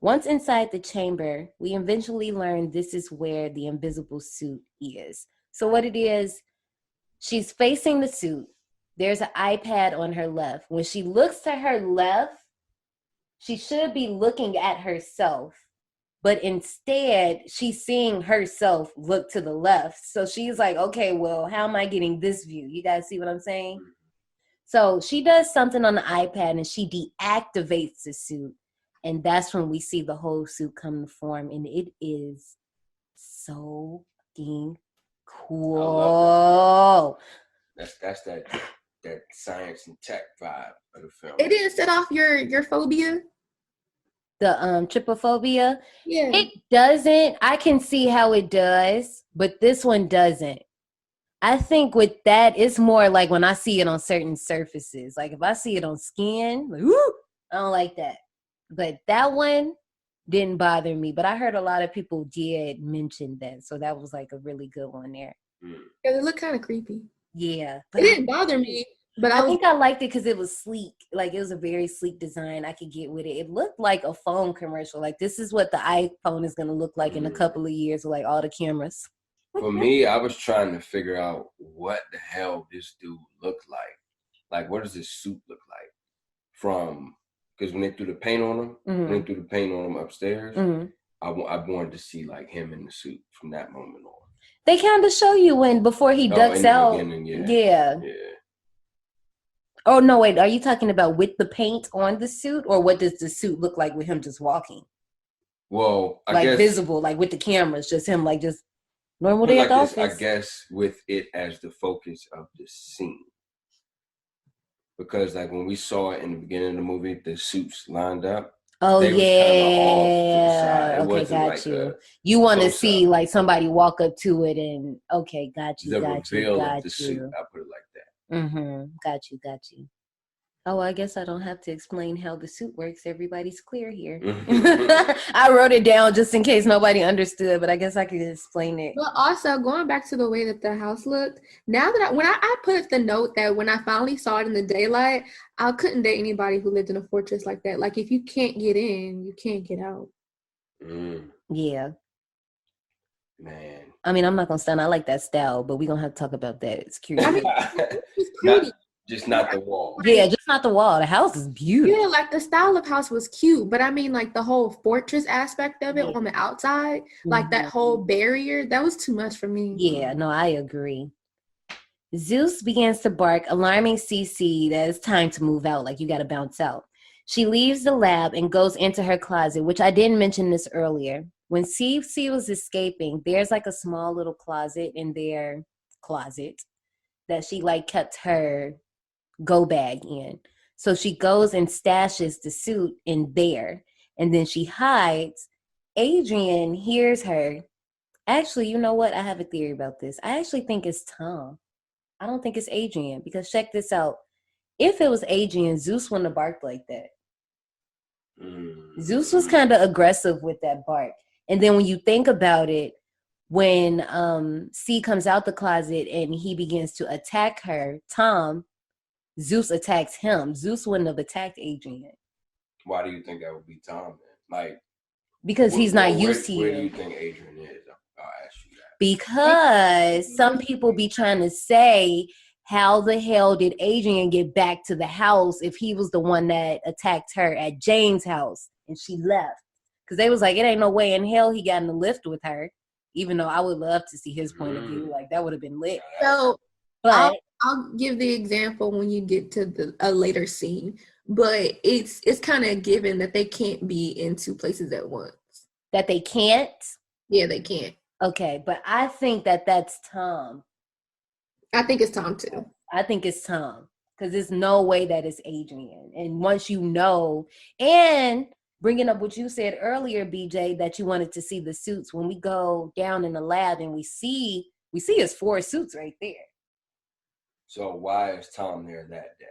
S1: Once inside the chamber, we eventually learn this is where the invisible suit is. So what it is, she's facing the suit. There's an iPad on her left. When she looks to her left, she should be looking at herself, but instead she's seeing herself look to the left. So she's like, okay, well, how am I getting this view? You guys see what I'm saying? So she does something on the iPad and she deactivates the suit. And that's when we see the whole suit come to form. And it is so fucking cool.
S2: That's that science and tech vibe of the film.
S3: It didn't set off your phobia?
S1: The trypophobia?
S3: Yeah.
S1: It doesn't. I can see how it does, but this one doesn't. I think with that, it's more like when I see it on certain surfaces. Like if I see it on skin, like, woo, I don't like that. But that one didn't bother me. But I heard a lot of people did mention that. So that was like a really good one there.
S3: Yeah, they look kind of creepy.
S1: Yeah.
S3: It didn't bother me, But
S1: I think I liked it because it was sleek. Like, it was a very sleek design. I could get with it. It looked like a phone commercial. Like, this is what the iPhone is going to look like in a couple of years with, like, all the cameras.
S2: For me, I was trying to figure out what the hell this dude looked like. Like, what does this suit look like? Because when they threw the paint on him, upstairs, I wanted to see, like, him in the suit from that moment on.
S1: They kind of show you before he ducks out. Yeah. Oh, no, wait. Are you talking about with the paint on the suit, or what does the suit look like with him just walking?
S2: Well, I
S1: guess.
S2: Like,
S1: visible, like, with the cameras, just him, like, just normal day at the office.
S2: I guess with it as the focus of the scene. Because, like, when we saw it in the beginning of the movie, the suits lined up.
S1: Oh, yeah. Okay, got you. You want to see, like, somebody walk up to it and, okay, got you.
S2: The reveal of the suit, I put it like that.
S1: Got you. Oh, I guess I don't have to explain how the suit works. Everybody's clear here. I wrote it down just in case nobody understood, but I guess I could explain it.
S3: But also, going back to the way that the house looked, now that when I put the note that when I finally saw it in the daylight, I couldn't date anybody who lived in a fortress like that. Like, if you can't get in, you can't get out.
S1: Yeah.
S2: Man.
S1: I mean, I'm not going to stand. I like that style, but we're going to have to talk about that. It's cute. I mean,
S3: it's pretty.
S2: Just not the wall.
S1: Yeah, just not the wall. The house is beautiful.
S3: Yeah, like the style of house was cute, but I mean, like the whole fortress aspect of it on the outside, like that whole barrier, that was too much for me.
S1: Yeah, no, I agree. Zeus begins to bark, alarming Cece that it's time to move out, like you got to bounce out. She leaves the lab and goes into her closet, which I didn't mention this earlier. When Cece was escaping, there's like a small little closet in their closet that she like kept her go bag in. So she goes and stashes the suit in there, and then she hides. Adrian hears her. Actually, you know what? I have a theory about this. I actually think it's Tom. I don't think it's Adrian, because check this out. If it was Adrian, Zeus wouldn't have barked like that. Zeus was kind of aggressive with that bark. And then when you think about it, when C comes out the closet and he begins to attack her, Tom, Zeus attacks him. Zeus wouldn't have attacked Adrian.
S2: Why do you think that would be Tom then? Like,
S1: because he's not used to you.
S2: Where do you think Adrian is? I'll ask you that.
S1: Because some people be trying to say, how the hell did Adrian get back to the house if he was the one that attacked her at Jane's house and she left? Because they was like, it ain't no way in hell he got in the lift with her. Even though I would love to see his point of view. Like, that would have been lit.
S3: So,
S1: but
S3: I'll give the example when you get to a later scene, but it's kind of given that they can't be in two places at once.
S1: That they can't?
S3: Yeah, they can't.
S1: Okay, but I think that that's Tom.
S3: I think it's Tom too.
S1: I think it's Tom, because there's no way that it's Adrian. And once you know, and bringing up what you said earlier, BJ, that you wanted to see the suits. When we go down in the lab and we see his 4 suits right there.
S2: So why is Tom there that day?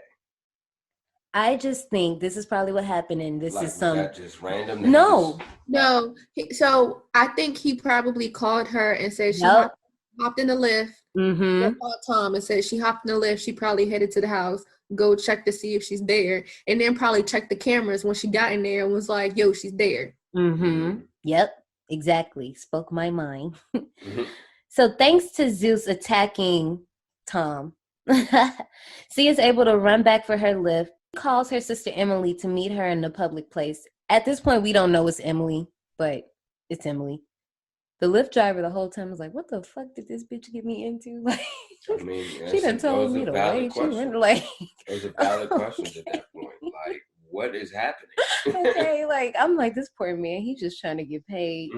S1: I just think this is probably what happened, and this is some...
S2: that just random?
S1: No.
S3: No. So I think he probably called her and said she hopped in the lift.
S1: Mm-hmm.
S3: Called Tom and said she hopped in the lift. She probably headed to the house, go check to see if she's there, and then probably check the cameras when she got in there and was like, yo, she's there.
S1: Mm-hmm. Yep, exactly. Spoke my mind. So thanks to Zeus attacking Tom, C is able to run back for her lift. Calls her sister Emily to meet her in the public place. At this point, we don't know it's Emily, but it's Emily. The Lyft driver the whole time was like, what the fuck did this bitch get me into? Like,
S2: I mean,
S1: she done told me to wait. She went like...
S2: Those are valid questions at that point. Like, what is happening?
S1: Okay, like, I'm like, this poor man, he's just trying to get paid.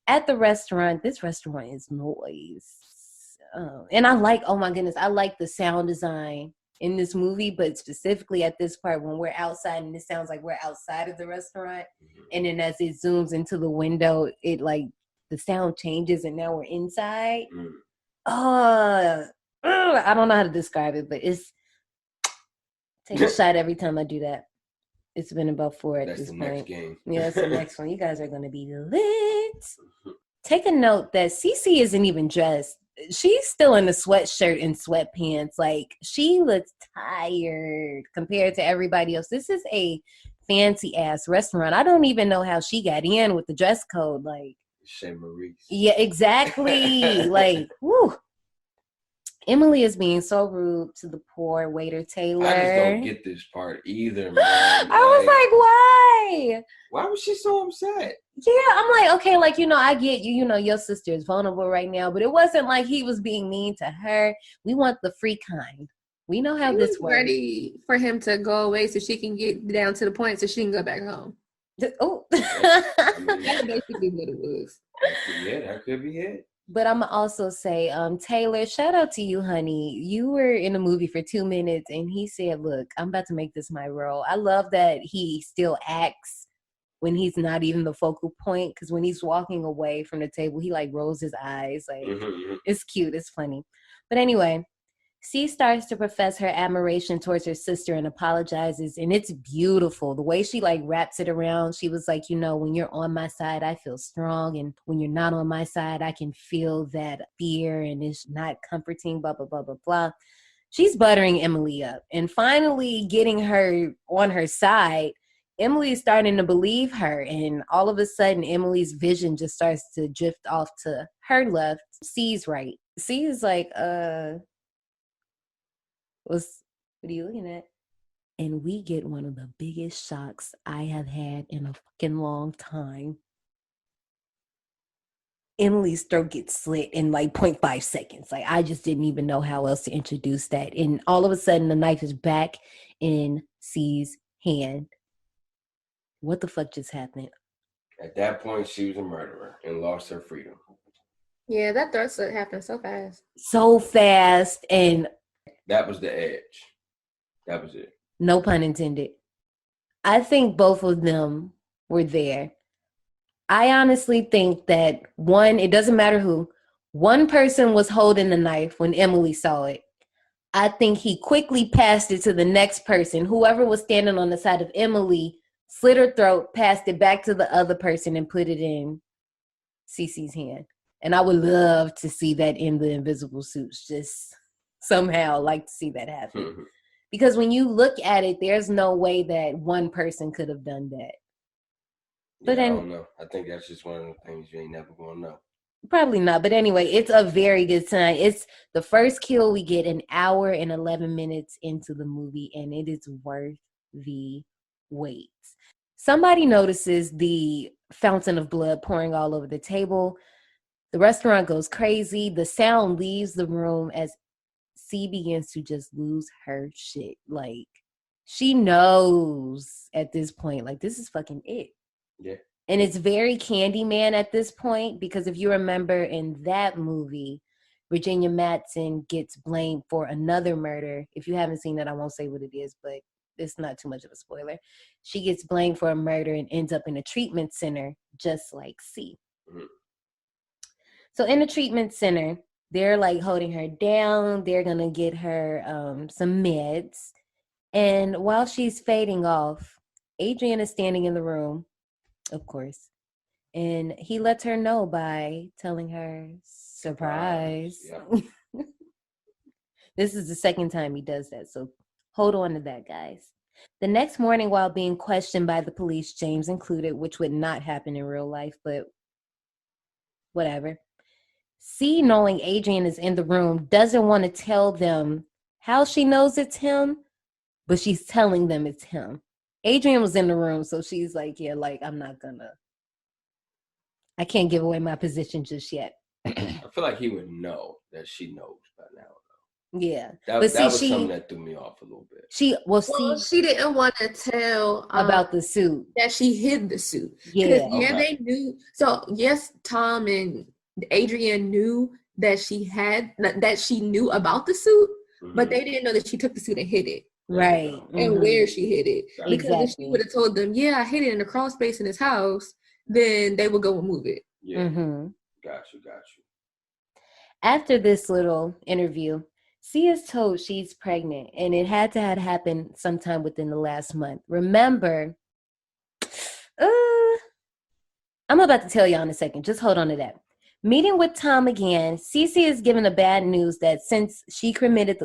S1: At the restaurant, this restaurant is noise. And I like, oh my goodness, I like the sound design in this movie, but specifically at this part when we're outside and it sounds like we're outside of the restaurant. And then as it zooms into the window, it like, the sound changes and now we're inside. I don't know how to describe it, but it's take a shot every time I do that. It's been about 4 at this point. That's the next game. Yeah, that's the next one. You guys are going to be lit. Take a note that Cece isn't even dressed. she's still in a sweatshirt and sweatpants. Like, she looks tired compared to everybody else. This is a fancy ass restaurant. I don't even know how she got in with the dress code. Like,
S2: Chez Maurice.
S1: Yeah, exactly. Like, whew. Emily is being so rude to the poor waiter Taylor.
S2: I just don't get this part either, man.
S1: I was like, why?
S2: Why was she so upset?
S1: Yeah, I'm like, okay, like, I get you, your sister is vulnerable right now, but it wasn't like he was being mean to her. We want the free kind. We know how this works.
S3: Ready for him to go away so she can get down to the point so she can go back home.
S1: Oh.
S3: That's basically what it was.
S2: Yeah, that could be it.
S1: But I'm also say, Taylor, shout out to you, honey. You were in the movie for 2 minutes, and he said, look, I'm about to make this my role. I love that he still acts when he's not even the focal point, because when he's walking away from the table, he, like, rolls his eyes. Like, It's cute. It's funny. But anyway, C starts to profess her admiration towards her sister and apologizes, and it's beautiful. The way she, like, wraps it around, she was like, when you're on my side, I feel strong, and when you're not on my side, I can feel that fear, and it's not comforting, blah, blah, blah, blah, blah. She's buttering Emily up, and finally getting her on her side. Emily is starting to believe her, and all of a sudden, Emily's vision just starts to drift off to her left. C's right. C is like, what are you looking at? And we get one of the biggest shocks I have had in a fucking long time. Emily's throat gets slit in like 0.5 seconds. Like, I just didn't even know how else to introduce that. And all of a sudden, the knife is back in C's hand. What the fuck just happened?
S2: At that point, she was a murderer and lost her freedom.
S3: Yeah, that threat happened so fast.
S1: So fast, and
S2: that was the edge. That was it.
S1: No pun intended. I think both of them were there. I honestly think that it doesn't matter who, one person was holding the knife when Emily saw it. I think he quickly passed it to the next person. Whoever was standing on the side of Emily slit her throat, passed it back to the other person, and put it in Cece's hand. And I would love to see that in the invisible suits. Just somehow like to see that happen. Mm-hmm. Because when you look at it, there's no way that one person could have done that. But
S2: I don't know. I think that's just one of the things you ain't never gonna know.
S1: Probably not. But anyway, it's a very good time. It's the first kill we get an hour and 11 minutes into the movie, and it is worth the wait. Somebody notices the fountain of blood pouring all over the table. The restaurant goes crazy. The sound leaves the room as C begins to just lose her shit. Like, she knows at this point, like, this is fucking it.
S2: Yeah.
S1: And it's very Candyman at this point, because if you remember in that movie, Virginia Madsen gets blamed for another murder. If you haven't seen it, I won't say what it is, but it's not too much of a spoiler. She gets blamed for a murder and ends up in a treatment center, just like C. Mm-hmm. So in the treatment center, they're like holding her down. They're going to get her some meds. And while she's fading off, Adrian is standing in the room, of course. And he lets her know by telling her, surprise. Yep. This is the second time he does that. So hold on to that, guys. The next morning, while being questioned by the police, James included, which would not happen in real life, but whatever. C, knowing Adrian is in the room, doesn't want to tell them how she knows it's him, but she's telling them it's him. Adrian was in the room, so she's like, yeah, like, I can't give away my position just yet.
S2: I feel like he would know that she knows by now.
S1: Yeah.
S2: That was something that threw me off a little bit.
S3: She didn't want to tell
S1: about the suit.
S3: That she hid the suit.
S1: Yeah.
S3: They knew. So yes, Tom and Adrian knew that she knew about the suit, mm-hmm. but they didn't know that she took the suit and hid it.
S1: Right.
S3: And mm-hmm. where she hid it.
S1: Exactly.
S3: Because if she would have told them, yeah, I hid it in the crawl space in his house, then they would go and move it.
S2: Yeah.
S1: Mm-hmm.
S2: Got you.
S1: After this little interview, C is told she's pregnant, and it had to have happened sometime within the last month. Remember, I'm about to tell y'all in a second. Just hold on to that. Meeting with Tom again, Cece is given the bad news that since she committed,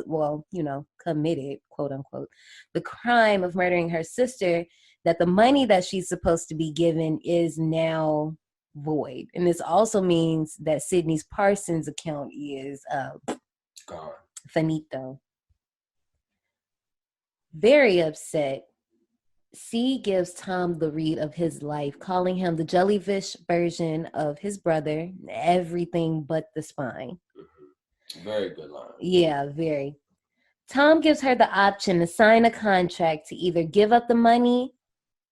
S1: committed, quote unquote, the crime of murdering her sister, that the money that she's supposed to be given is now void. And this also means that Sydney's Parsons account is
S2: gone.
S1: Finito. Very upset, C gives Tom the read of his life, calling him the jellyfish version of his brother, everything but the spine.
S2: Mm-hmm. Very good line.
S1: Yeah, very. Tom gives her the option to sign a contract to either give up the money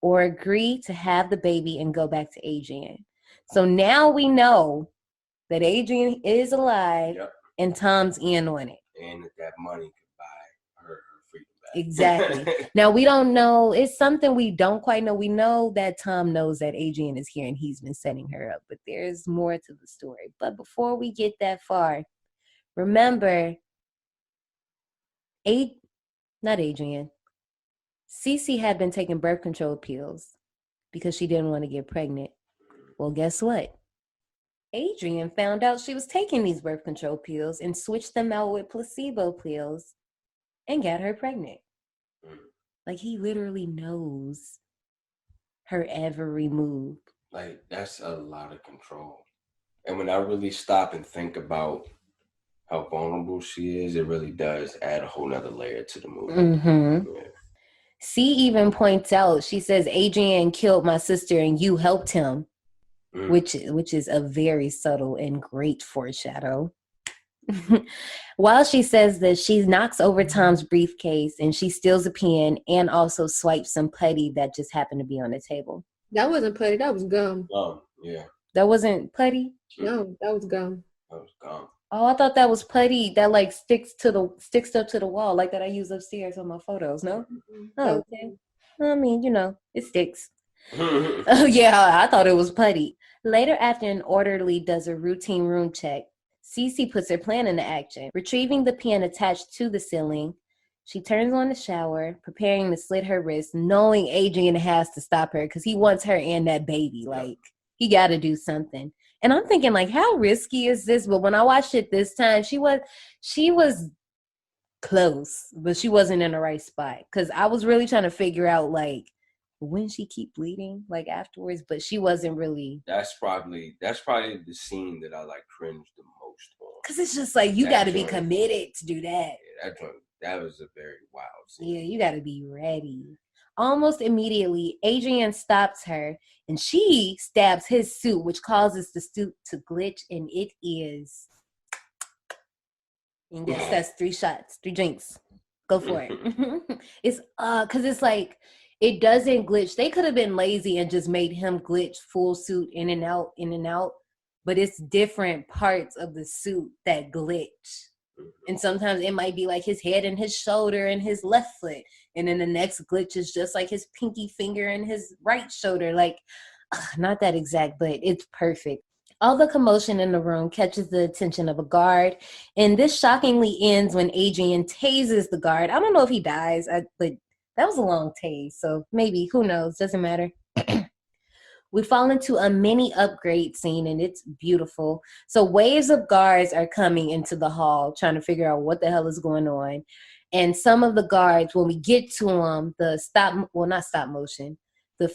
S1: or agree to have the baby and go back to Adrian. So now we know that Adrian is alive, yep, and Tom's in on it.
S2: And that money could buy her freedom back.
S1: Exactly. Now, we don't know. It's something we don't quite know. We know that Tom knows that Adrian is here and he's been setting her up, but there's more to the story. But before we get that far, remember, not Adrian. Cece had been taking birth control pills because she didn't want to get pregnant. Well, guess what? Adrian found out she was taking these birth control pills and switched them out with placebo pills and got her pregnant. Like, he literally knows her every move.
S2: Like, that's a lot of control. And when I really stop and think about how vulnerable she is, it really does add a whole nother layer to the movie.
S1: Mm-hmm. Yeah. C even points out, she says, Adrian killed my sister and you helped him, which is a very subtle and great foreshadow. While she says this, she knocks over Tom's briefcase and she steals a pen and also swipes some putty that just happened to be on the table.
S3: That wasn't putty, that was gum.
S2: Yeah.
S1: That wasn't putty?
S3: No, that was gum.
S2: That was gum.
S1: Oh, I thought that was putty that like sticks up to the wall, like that I use upstairs on my photos, no? Mm-hmm. Oh, okay. I mean, it sticks. Oh, yeah, I thought it was putty. Later, after an orderly does a routine room check, Cece puts her plan into action. Retrieving the pen attached to the ceiling, she turns on the shower, preparing to slit her wrist, knowing Adrian has to stop her because he wants her and that baby. Like, he got to do something. And I'm thinking, like, how risky is this? But when I watched it this time, she was close, but she wasn't in the right spot. Because I was really trying to figure out, like, when she keep bleeding, like, afterwards. But she wasn't really.
S2: That's probably the scene that I, like, cringed the most on.
S1: Because it's just, like, you got to be committed to do that.
S2: Yeah, that was a very wild scene.
S1: Yeah, you got to be ready. Almost immediately, Adrian stops her, and she stabs his suit, which causes the suit to glitch, and it is. And yes, that's 3 shots, 3 drinks. Go for it. It's because it's like it doesn't glitch. They could have been lazy and just made him glitch full suit in and out, but it's different parts of the suit that glitch. And sometimes it might be like his head and his shoulder and his left foot. And then the next glitch is just like his pinky finger and his right shoulder. Like, not that exact, but it's perfect. All the commotion in the room catches the attention of a guard. And this shockingly ends when Adrian tases the guard. I don't know if he dies, but that was a long tase. So maybe, who knows? Doesn't matter. We fall into a mini upgrade scene, and it's beautiful. So waves of guards are coming into the hall, trying to figure out what the hell is going on. And some of the guards, when we get to them, the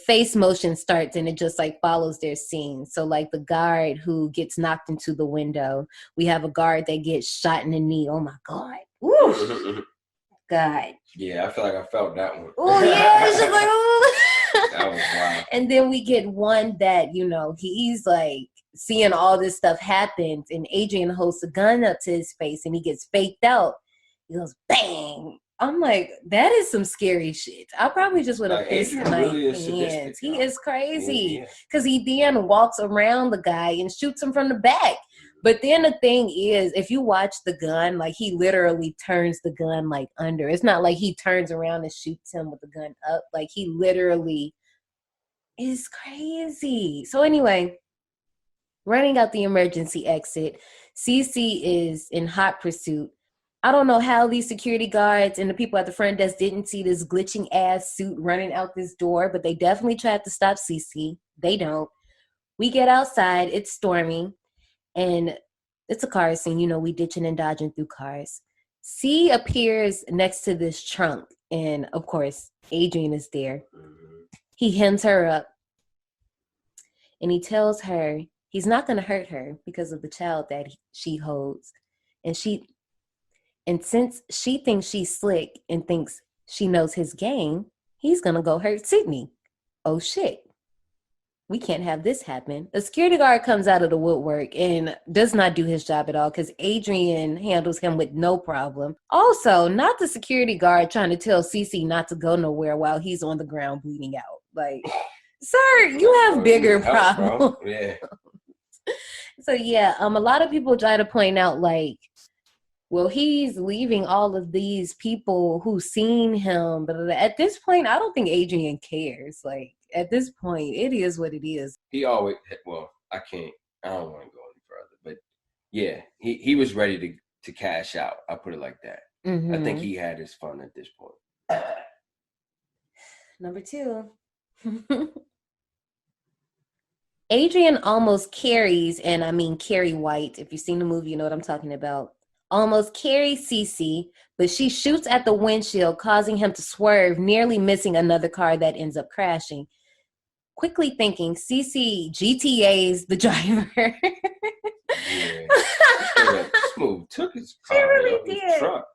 S1: face motion starts, and it just like follows their scene. So like the guard who gets knocked into the window, we have a guard that gets shot in the knee. Oh my God. Woo! God.
S2: Yeah, I feel like I felt that one.
S1: Oh yeah, it's just like, oh.
S2: That was wild.
S1: And then we get one that, he's like seeing all this stuff happen, and Adrian holds a gun up to his face and he gets faked out. He goes, bang. I'm like, that is some scary shit. I probably just would have pissed my hands. He is crazy. Because he then walks around the guy and shoots him from the back. But then the thing is, if you watch the gun, like he literally turns the gun like under. It's not like he turns around and shoots him with the gun up. Like he literally is crazy. So anyway, running out the emergency exit, Cece is in hot pursuit. I don't know how these security guards and the people at the front desk didn't see this glitching ass suit running out this door, but they definitely tried to stop Cece. They don't. We get outside. It's storming. And it's a car scene. You know, we ditching and dodging through cars. C appears next to this trunk. And, of course, Adrian is there. He hems her up. And he tells her he's not going to hurt her because of the child that she holds. And since she thinks she's slick and thinks she knows his game, he's going to go hurt Sydney. Oh, shit. We can't have this happen. A security guard comes out of the woodwork and does not do his job at all because Adrian handles him with no problem. Also, not the security guard trying to tell Cece not to go nowhere while he's on the ground bleeding out. Like, sir, you have bigger problems.
S2: Yeah.
S1: So, yeah, a lot of people try to point out, like, well, he's leaving all of these people who seen him. But at this point, I don't think Adrian cares. Like, at this point, it is what it is.
S2: He always, well, I don't want to go any further. But, yeah, he was ready to cash out. I'll put it like that. I think he had his fun at this point.
S1: Number 2. Adrian almost carries, and I mean Carrie White, if you've seen the movie, you know what I'm talking about, almost carries Cece, but she shoots at the windshield, causing him to swerve, nearly missing another car that ends up crashing. Quickly thinking, Cece GTA's the driver.
S2: Yeah. Smooth took his car,
S1: she really
S2: his
S1: did.
S2: truck.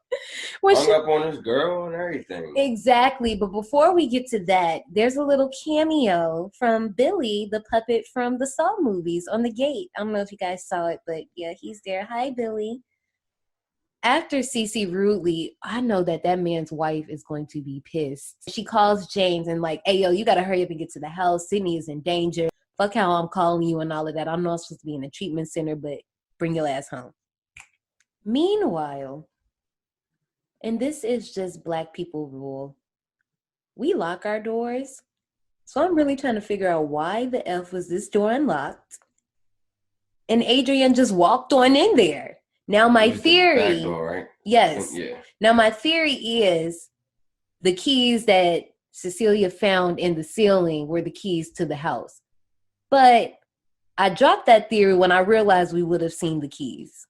S1: Well,
S2: Hung up on his girl and everything.
S1: Exactly. But before we get to that, there's a little cameo from Billy, the puppet from the Saw movies, on the gate. I don't know if you guys saw it, but yeah, he's there. Hi, Billy. After Cece rudely, I know that man's wife is going to be pissed. She calls James and like, hey, yo, you got to hurry up and get to the house. Sydney is in danger. Fuck how I'm calling you and all of that. I'm not supposed to be in a treatment center, but bring your ass home. Meanwhile, and this is just Black people rule, we lock our doors. So I'm really trying to figure out why the F was this door unlocked. And Adrian just walked on in there. Now my theory,
S2: back door, right?
S1: Yes.
S2: Yeah.
S1: Now my theory is the keys that Cecilia found in the ceiling were the keys to the house. But I dropped that theory when I realized we would have seen the keys.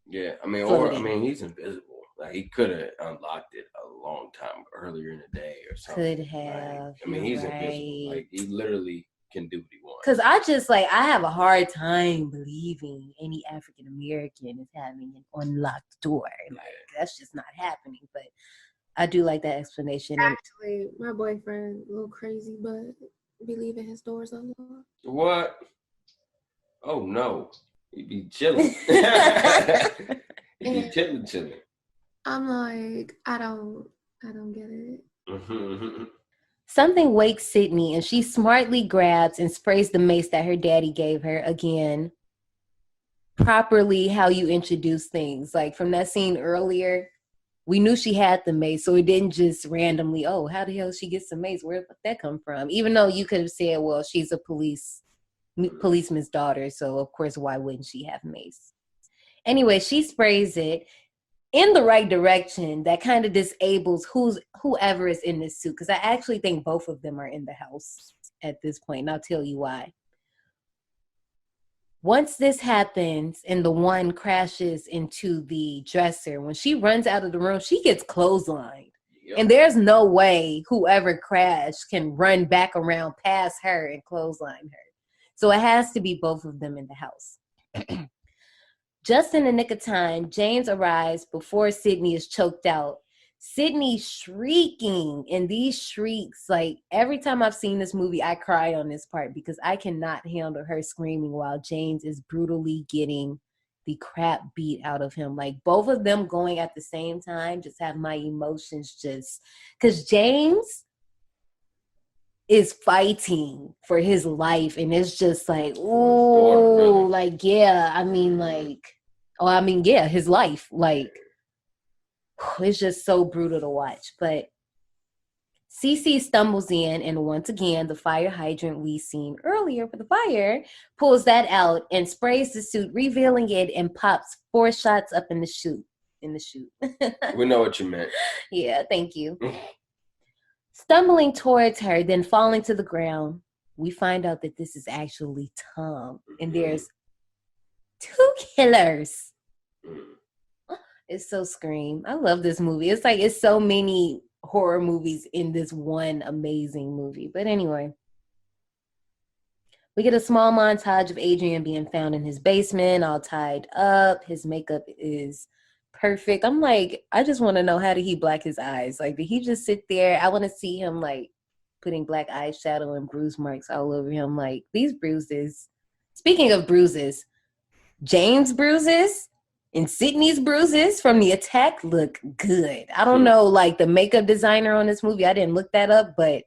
S2: Yeah, he's invisible. Like, he could have unlocked it a long time earlier in the day or something.
S1: Could have.
S2: Like, he's invisible. Like, he literally can do what he wants.
S1: Because I have a hard time believing any African American is having an unlocked door. Like, that's just not happening. But I do like that explanation.
S3: Actually, my boyfriend, a little crazy, but believing his doors unlocked.
S2: What? Oh no, he'd be chilling. He'd be chilling.
S3: I'm like, I don't get it.
S1: Something wakes Sydney, and she smartly grabs and sprays the mace that her daddy gave her. Again, properly how you introduce things. Like from that scene earlier, we knew she had the mace, so it didn't just randomly, oh, how the hell did she get some mace? Where did that come from? Even though you could have said, well, she's a policeman's daughter, so of course, why wouldn't she have mace? Anyway, she sprays it in the right direction that kind of disables whoever is in this suit, because I actually think both of them are in the house at this point, and I'll tell you why. Once this happens and the one crashes into the dresser, when she runs out of the room, she gets clotheslined. Yep. And there's no way whoever crashed can run back around past her and clothesline her. So it has to be both of them in the house. Just in the nick of time, James arrives before Sydney is choked out. Sydney shrieking, and these shrieks, like every time I've seen this movie, I cry on this part because I cannot handle her screaming while James is brutally getting the crap beat out of him. Like both of them going at the same time just have my emotions because James is fighting for his life, and it's just like, ooh, like, yeah, his life, like, it's just so brutal to watch. But Cece stumbles in, and once again, the fire hydrant we seen earlier for the fire pulls that out and sprays the suit, revealing it, and pops 4 shots up in the chute.
S2: We know what you meant.
S1: Yeah, thank you. Stumbling towards her, then falling to the ground, we find out that this is actually Tom. And there's 2 killers. It's so Scream. I love this movie. It's like it's so many horror movies in this one amazing movie. But anyway, we get a small montage of Adrian being found in his basement, all tied up. His makeup is perfect. I'm like, I just want to know, how did he black his eyes? Like, did he just sit there? I want to see him like putting black eyeshadow and bruise marks all over him. Like, these bruises. Speaking of bruises, James' bruises and Sydney's bruises from the attack look good. I don't know, like the makeup designer on this movie, I didn't look that up, but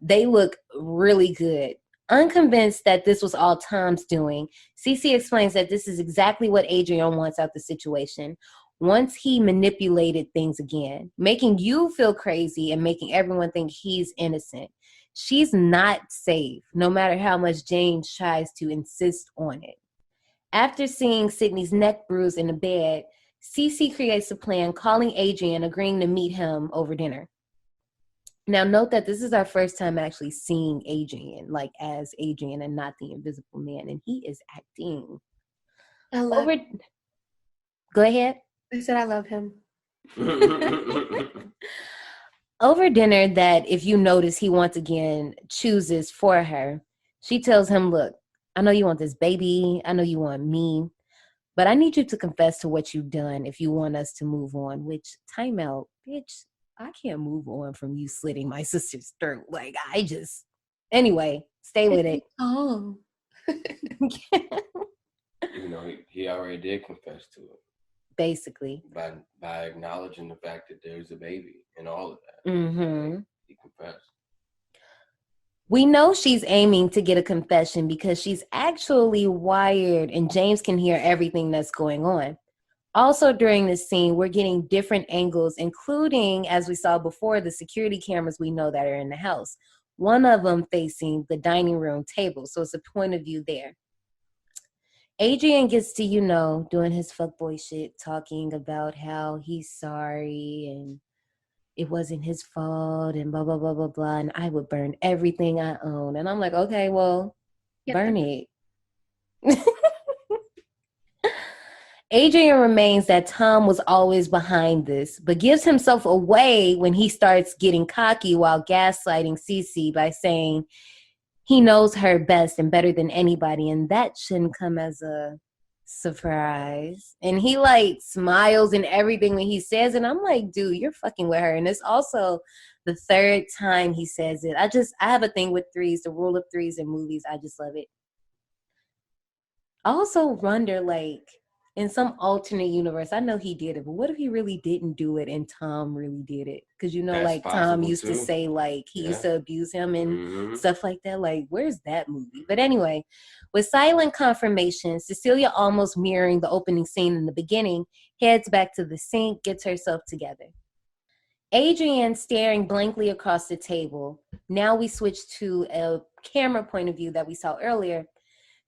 S1: they look really good. Unconvinced that this was all Tom's doing, Cece explains that this is exactly what Adrian wants out the situation. Once he manipulated things again, making you feel crazy and making everyone think he's innocent. She's not safe, no matter how much James tries to insist on it. After seeing Sydney's neck bruise in the bed, Cece creates a plan, calling Adrian, agreeing to meet him over dinner. Now, note that this is our first time actually seeing Adrian, like as Adrian and not the Invisible Man, and he is acting. Go ahead.
S3: I said I love him.
S1: Over dinner, that if you notice, he once again chooses for her. She tells him, look, I know you want this baby. I know you want me. But I need you to confess to what you've done if you want us to move on. Which, timeout, bitch, I can't move on from you slitting my sister's throat. Like, anyway, stay with it.
S3: Oh.
S2: Even though he already did confess to it.
S1: Basically.
S2: By acknowledging the fact that there's a baby and all of that.
S1: Mm-hmm.
S2: He confessed.
S1: We know she's aiming to get a confession because she's actually wired and James can hear everything that's going on. Also during this scene, we're getting different angles, including, as we saw before, the security cameras we know that are in the house. One of them facing the dining room table, so it's a point of view there. Adrian gets to, doing his fuckboy shit, talking about how he's sorry and it wasn't his fault and blah, blah, blah, blah, blah. And I would burn everything I own. And I'm like, okay, well, burn it. Adrian remains that Tom was always behind this, but gives himself away when he starts getting cocky while gaslighting Cece by saying he knows her best and better than anybody, and that shouldn't come as a surprise. And he like smiles and everything when he says it. I'm like, dude, you're fucking with her. And it's also the third time he says it. I have a thing with threes, the rule of threes in movies. I just love it. I also wonder, like, in some alternate universe, I know he did it, but what if he really didn't do it and Tom really did it? Because,
S2: That's
S1: like, Tom used
S2: too.
S1: to say, like, he used to abuse him and stuff like that. Like, where's that movie? But anyway, with silent confirmation, Cecilia, almost mirroring the opening scene in the beginning, heads back to the sink, gets herself together. Adrian staring blankly across the table. Now we switch to a camera point of view that we saw earlier.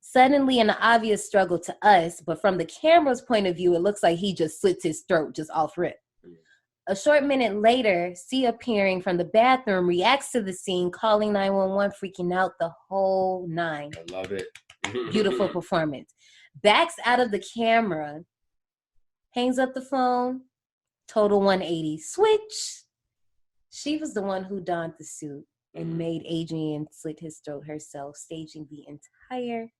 S1: Suddenly an obvious struggle to us, but from the camera's point of view, it looks like he just slits his throat just off rip. A short minute later, C appearing from the bathroom reacts to the scene, calling 911, freaking out the whole nine.
S2: I love it.
S1: Beautiful performance. Backs out of the camera, hangs up the phone, total 180. Switch. She was the one who donned the suit and made Adrian slit his throat herself, staging the entire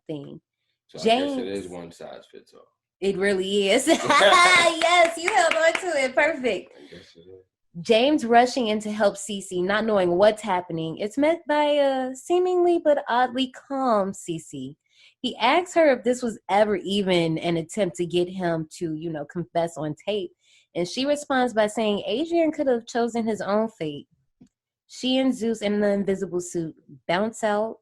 S1: thing.
S2: So
S1: James,
S2: I guess it is one size fits all.
S1: It really is. Yes, you held on to it. Perfect.
S2: I guess it is.
S1: James rushing in to help Cece, not knowing what's happening. It's met by a seemingly but oddly calm Cece. He asks her if this was ever even an attempt to get him to, confess on tape. And she responds by saying Adrian could have chosen his own fate. She and Zeus in the invisible suit bounce out,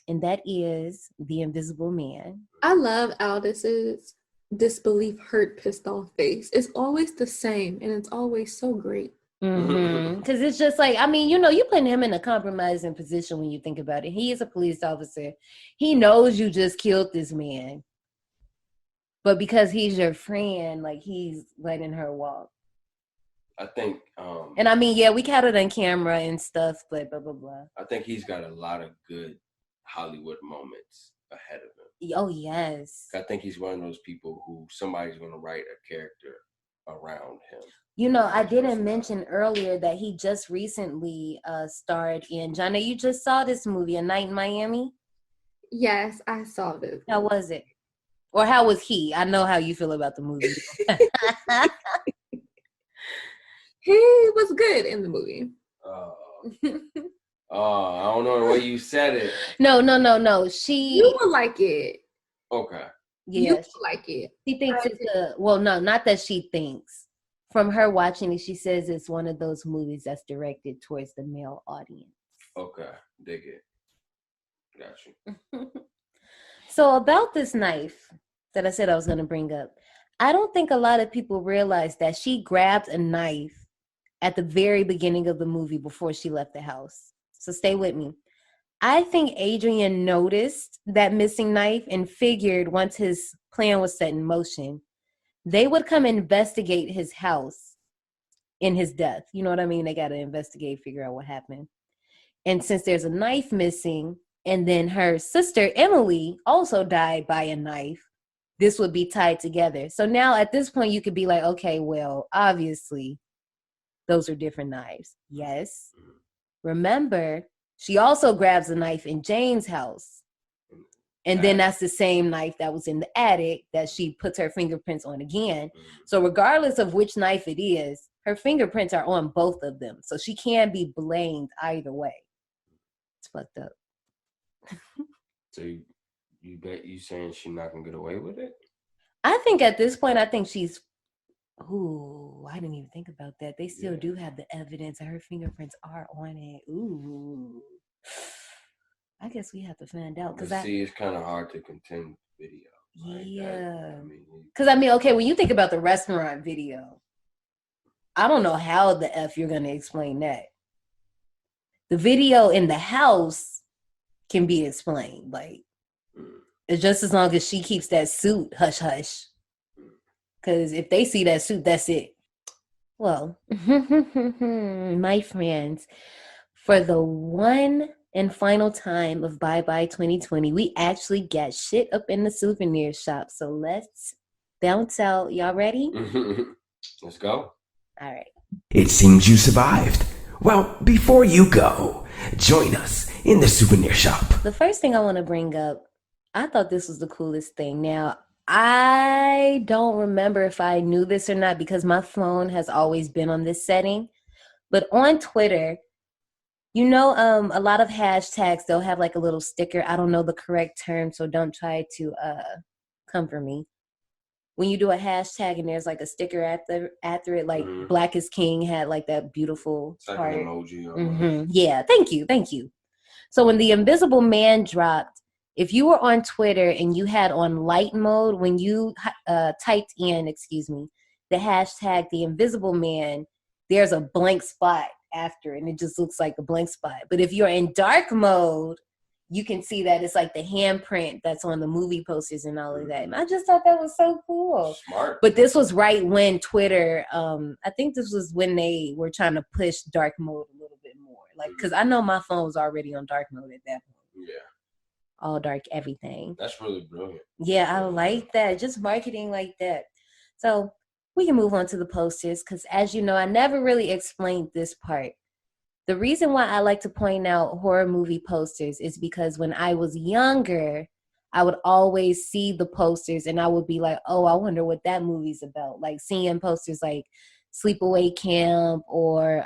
S1: and that is the Invisible Man.
S3: I love Aldis's disbelief, hurt, pissed off face. It's always the same, and it's always so great.
S1: Because it's just like, you putting him in a compromising position when you think about it. He is a police officer. He knows you just killed this man. But because he's your friend, like, he's letting her walk.
S2: I think...
S1: and we caught it on camera and stuff, but blah, blah, blah.
S2: I think he's got a lot of good Hollywood moments ahead of him.
S1: Oh, yes.
S2: I think he's one of those people who somebody's going to write a character around him.
S1: You know, I didn't mention earlier that he just recently starred in, Jonna, you just saw this movie, A Night in Miami?
S3: Yes, I saw this.
S1: How was it? Or how was he? I know how you feel about the movie.
S3: He was good in the movie.
S2: I don't know the way you said it.
S1: No.
S3: You would like it.
S2: Okay.
S1: Yeah.
S3: You would like it.
S1: She thinks it's not that she thinks. From her watching it, she says it's one of those movies that's directed towards the male audience.
S2: Okay. Dig it. Got you.
S1: So about this knife that I said I was going to bring up, I don't think a lot of people realize that she grabbed a knife at the very beginning of the movie before she left the house. So stay with me. I think Adrian noticed that missing knife and figured once his plan was set in motion, they would come investigate his house in his death. You know what I mean? They got to investigate, figure out what happened. And since there's a knife missing, and then her sister, Emily, also died by a knife, this would be tied together. So now at this point, you could be like, okay, well, obviously, those are different knives. Yes. Remember, she also grabs a knife in Jane's house. And then that's the same knife that was in the attic that she puts her fingerprints on again. So regardless of which knife it is, her fingerprints are on both of them. So she can't be blamed either way. It's fucked up.
S2: So you bet you saying she's not gonna get away with it?
S1: I think at this point, I think she's. Ooh, I didn't even think about that. They still do have the evidence, and her fingerprints are on it. Ooh, I guess we have to find out because
S2: it's kind of hard to contend video.
S1: Yeah, because okay, when you think about the restaurant video, I don't know how the F you're gonna explain that. The video in the house can be explained, like it's just as long as she keeps that suit hush hush. Because if they see that suit, that's it. Well, my friends, for the one and final time of Bye Bye 2020, we actually got shit up in the souvenir shop. So let's bounce out. Y'all ready?
S2: Let's go.
S1: All right.
S4: It seems you survived. Well, before you go, join us in the souvenir shop.
S1: The first thing I want to bring up, I thought this was the coolest thing. Now, I don't remember if I knew this or not because my phone has always been on this setting. But on Twitter, you know, a lot of hashtags, they'll have like a little sticker. I don't know the correct term, so don't try to come for me. When you do a hashtag and there's like a sticker after it, like Black is King had like that beautiful
S2: it's like
S1: heart.
S2: an emoji.
S1: Yeah, thank you. So when the Invisible Man dropped, if you were on Twitter and you had on light mode, when you typed in, the hashtag the Invisible Man, there's a blank spot after it, and it just looks like a blank spot. But if you're in dark mode, you can see that it's like the handprint that's on the movie posters and all of that. And I just thought that was so cool.
S2: Smart.
S1: But this was right when Twitter, I think this was when they were trying to push dark mode a little bit more. Like, because I know my phone was already on dark mode at that point.
S2: Yeah.
S1: All dark everything.
S2: That's really brilliant.
S1: Yeah, I like that. Just marketing like that. So we can move on to the posters because, as you know, I never really explained this part. The reason why I like to point out horror movie posters is because when I was younger, I would always see the posters and I would be like, oh, I wonder what that movie's about. Like seeing posters like Sleepaway Camp or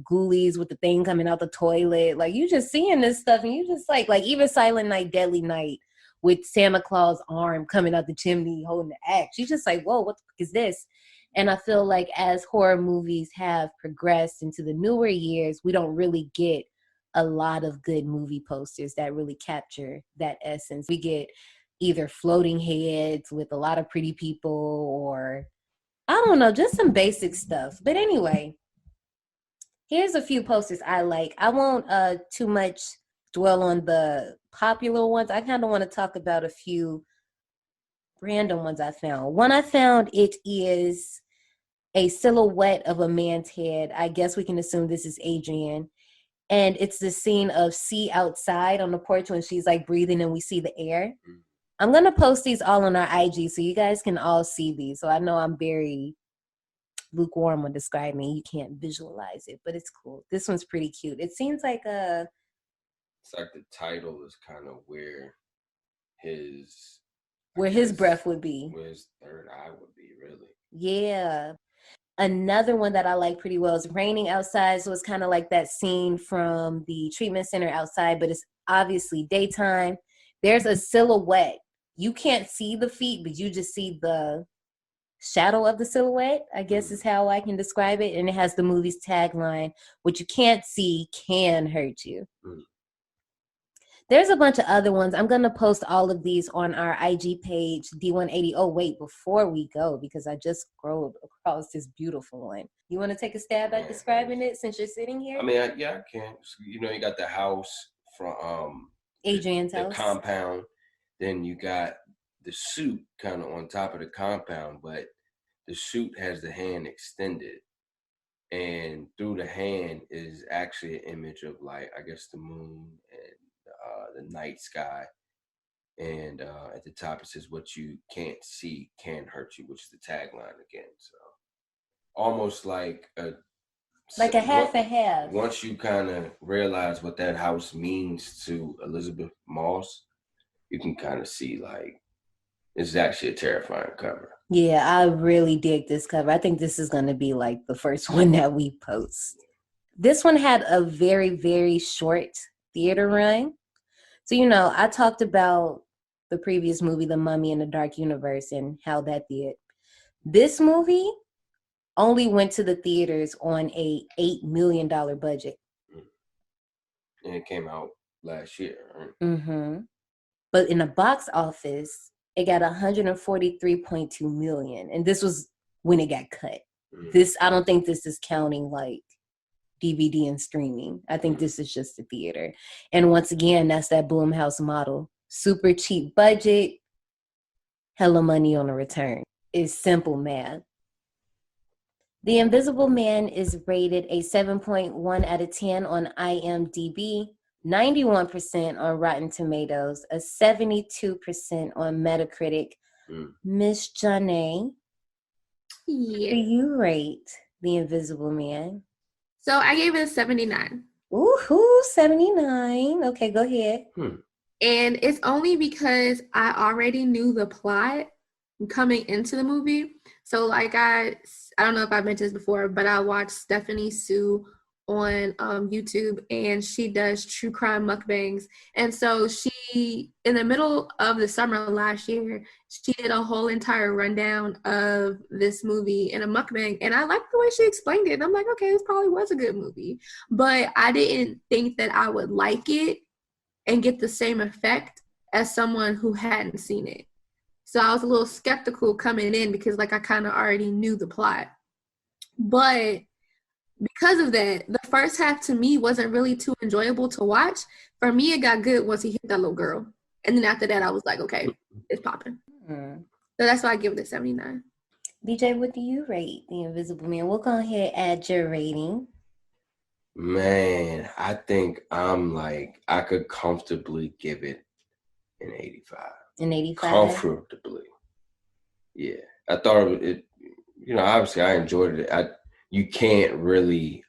S1: Ghoulies with the thing coming out the toilet. Like you just seeing this stuff and you just like even Silent Night, Deadly Night with Santa Claus' arm coming out the chimney holding the axe. You just like, whoa, what the fuck is this? And I feel like as horror movies have progressed into the newer years, we don't really get a lot of good movie posters that really capture that essence. We get either floating heads with a lot of pretty people or, I don't know, just some basic stuff. But anyway, here's a few posters I like. I won't too much dwell on the popular ones. I kind of want to talk about a few random ones I found. One I found, it is a silhouette of a man's head. I guess we can assume this is Adrian. And it's the scene of C outside on the porch when she's like breathing and we see the air. I'm going to post these all on our IG so you guys can all see these. So I know I'm very lukewarm when describing. You can't visualize it, but it's cool. This one's pretty cute. It seems like
S2: it's like the title is kind of where his
S1: breath would be.
S2: Where his third eye would be, really.
S1: Yeah. Another one that I like pretty well is Raining Outside. So it's kind of like that scene from the treatment center outside, but it's obviously daytime. There's a silhouette. You can't see the feet, but you just see the shadow of the silhouette, I guess is how I can describe it. And it has the movie's tagline, what you can't see can hurt you. There's a bunch of other ones. I'm going to post all of these on our IG page, D180. Oh, wait, before we go, because I just scrolled across this beautiful one. You want to take a stab at describing it since you're sitting here?
S2: I mean, I can. You know, you got the house from
S1: Adrian's house.
S2: The compound. Then you got the suit kind of on top of the compound, but the suit has the hand extended. And through the hand is actually an image of, like, I guess the moon and the night sky. And at the top it says, what you can't see can hurt you, which is the tagline again. So almost like a
S1: half and half.
S2: Once you kind of realize what that house means to Elisabeth Moss, you can kind of see, like, it's actually a terrifying cover.
S1: Yeah, I really dig this cover. I think this is going to be like the first one that we post. This one had a very, very short theater run. So, you know, I talked about the previous movie, The Mummy in the Dark Universe, and how that did. This movie only went to the theaters on a $8 million budget.
S2: And it came out last year, right?
S1: Mm-hmm. But in the box office, it got 143.2 million. And this was when it got cut. This, I don't think this is counting like DVD and streaming. I think this is just the theater. And once again, that's that Blumhouse model. Super cheap budget, hella money on the return. It's simple math. The Invisible Man is rated a 7.1 out of 10 on IMDb, 91% on Rotten Tomatoes, a 72% on Metacritic. Miss Janae,
S3: Yeah.
S1: do you rate The Invisible Man?
S3: So I gave it a 79.
S1: Ooh, 79. Okay, go ahead.
S3: And it's only because I already knew the plot coming into the movie. So like I don't know if I mentioned this before, but I watched Stephanie Sue on YouTube, and she does true crime mukbangs. And so she, in the middle of the summer last year, she did a whole entire rundown of this movie in a mukbang. And I liked the way she explained it. And I'm like, okay, this probably was a good movie. But I didn't think that I would like it and get the same effect as someone who hadn't seen it. So I was a little skeptical coming in because, like, I kind of already knew the plot. But because of that, the first half to me wasn't really too enjoyable to watch. For me, it got good once he hit that little girl. And then after that, I was like, okay, it's popping. So that's why I give it a 79.
S1: BJ, what do you rate The Invisible Man? We'll go ahead and add your rating.
S2: Man, I think I could comfortably give it an 85.
S1: An 85?
S2: Comfortably. Yeah. I thought it, you know, obviously I enjoyed it. You can't really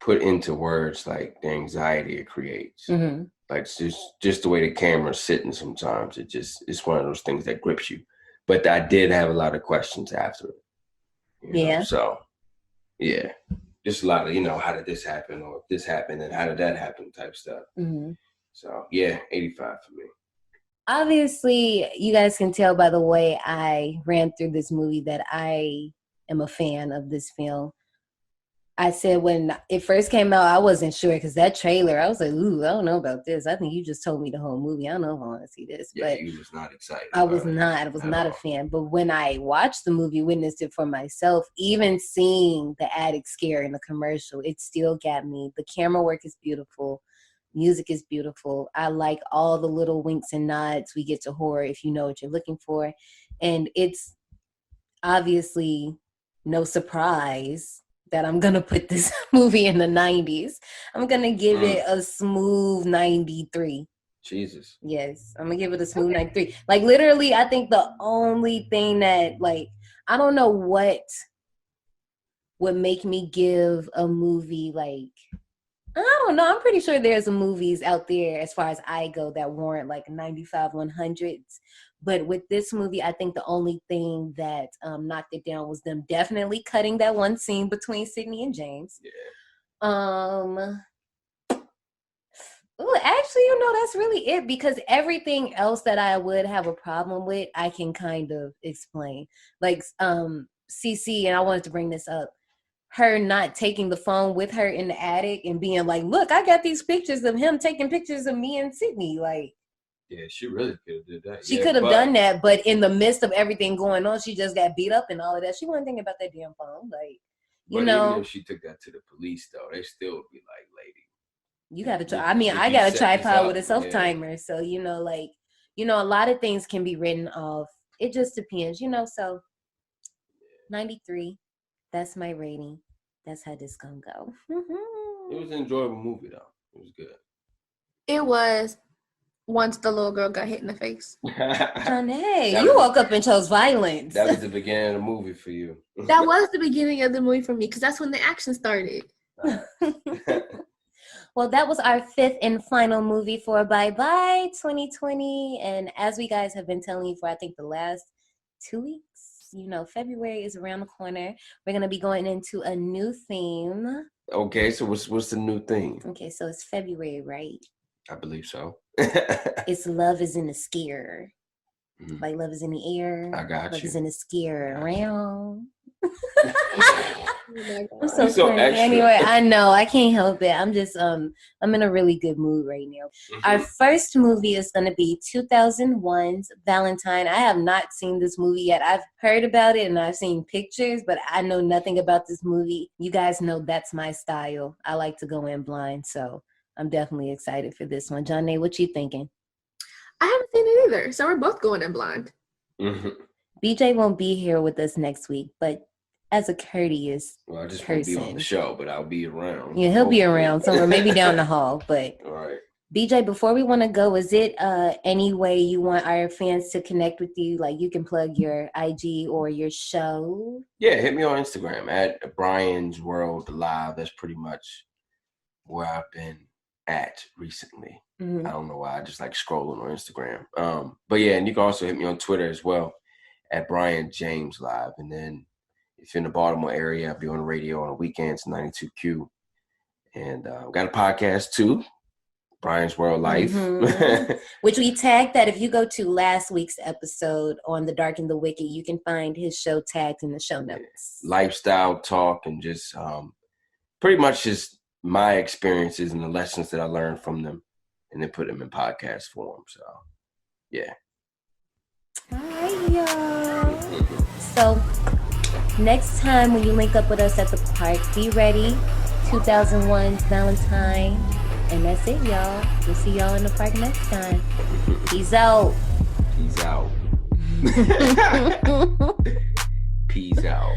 S2: put into words like the anxiety it creates. Like it's just the way the camera's sitting sometimes. It's one of those things that grips you. But I did have a lot of questions after it. You know? So, yeah. Just a lot of, you know, how did this happen, or if this happened and how did that happen type stuff. So, yeah, 85 for me.
S1: Obviously, you guys can tell by the way I ran through this movie that I am a fan of this film. I said when it first came out, I wasn't sure because that trailer, I was like, ooh, I don't know about this. I think you just told me the whole movie. I don't know if I want to see this.
S2: Yeah,
S1: but
S2: you was not excited.
S1: I was not a fan. But when I watched the movie, witnessed it for myself, even seeing the attic scare in the commercial, it still got me. The camera work is beautiful. Music is beautiful. I like all the little winks and nods we get to horror if you know what you're looking for. And it's obviously no surprise that I'm gonna put this movie in the 90s. I'm gonna give it a smooth 93.
S2: Jesus.
S1: Yes, I'm gonna give it a smooth 93. Like literally, I think the only thing that like I don't know what would make me give a movie like I don't know. I'm pretty sure there's movies out there as far as I go that warrant like 95, 100s. But with this movie, I think the only thing that knocked it down was them definitely cutting that one scene between Sydney and James.
S2: Yeah.
S1: Well, actually, that's really it because everything else that I would have a problem with, I can kind of explain. Like CC, and I wanted to bring this up, her not taking the phone with her in the attic and being like, look, I got these pictures of him taking pictures of me and Sydney. Like,
S2: yeah, she really could have did that.
S1: She could have done that, but in the midst of everything going on, she just got beat up and all of that. She wasn't thinking about that damn phone. Like,
S2: even if she took that to the police, though, they still would be like, lady.
S1: You got to try. I mean, I got a tripod with a self-timer. So, a lot of things can be written off. It just depends, so 93. That's my rating. That's how this gonna go.
S2: It was an enjoyable movie, though. It was good.
S3: It was once the little girl got hit in the face.
S1: Hey, you woke up and chose violence.
S2: That was the beginning of the movie for you.
S3: That was the beginning of the movie for me because that's when the action started.
S1: Well, that was our 5th and final movie for Bye Bye 2020. And as we guys have been telling you for, I think, the last 2 weeks, February is around the corner. We're going to be going into a new theme.
S2: Okay, so what's the new theme?
S1: Okay, so it's February, right?
S2: I believe so.
S1: It's Love is in the Scare. Mm-hmm. Like love is in the air.
S2: I got
S1: love
S2: you.
S1: Is in the scare around.
S2: I'm so funny.
S1: Anyway, I know I can't help it. I'm just I'm in a really good mood right now. Mm-hmm. Our first movie is going to be 2001's Valentine. I have not seen this movie yet. I've heard about it and I've seen pictures, but I know nothing about this movie. You guys know that's my style. I like to go in blind, so I'm definitely excited for this one. John A, what you thinking?
S3: I haven't seen it either, so we're both going in blind.
S2: Mm-hmm.
S1: BJ won't be here with us next week, but as a courteous
S2: I just won't be on the show, but I'll be around.
S1: Yeah, he'll be around somewhere, maybe down the hall. But
S2: all right.
S1: BJ, before we want to go, is it any way you want our fans to connect with you? Like you can plug your IG or your show?
S2: Yeah, hit me on Instagram at Brian's World Live. That's pretty much where I've been at recently. Mm-hmm. I don't know why. I just like scrolling on Instagram. But yeah, and you can also hit me on Twitter as well at Brian James Live. And then if you're in the Baltimore area, I'll be on the radio on the weekends, 92Q. And I've got a podcast too, Brian's World Life.
S1: Mm-hmm. Which we tagged that. If you go to last week's episode on The Dark and the Wicked, you can find his show tagged in the show notes.
S2: Lifestyle talk and just pretty much just my experiences and the lessons that I learned from them and then put them in podcast form. So, yeah.
S1: All right, y'all. So, next time when you link up with us at the park, be ready. 2001's Valentine. And that's it, y'all. We'll see y'all in the park next time. Peace out.
S2: Peace out. Peace out.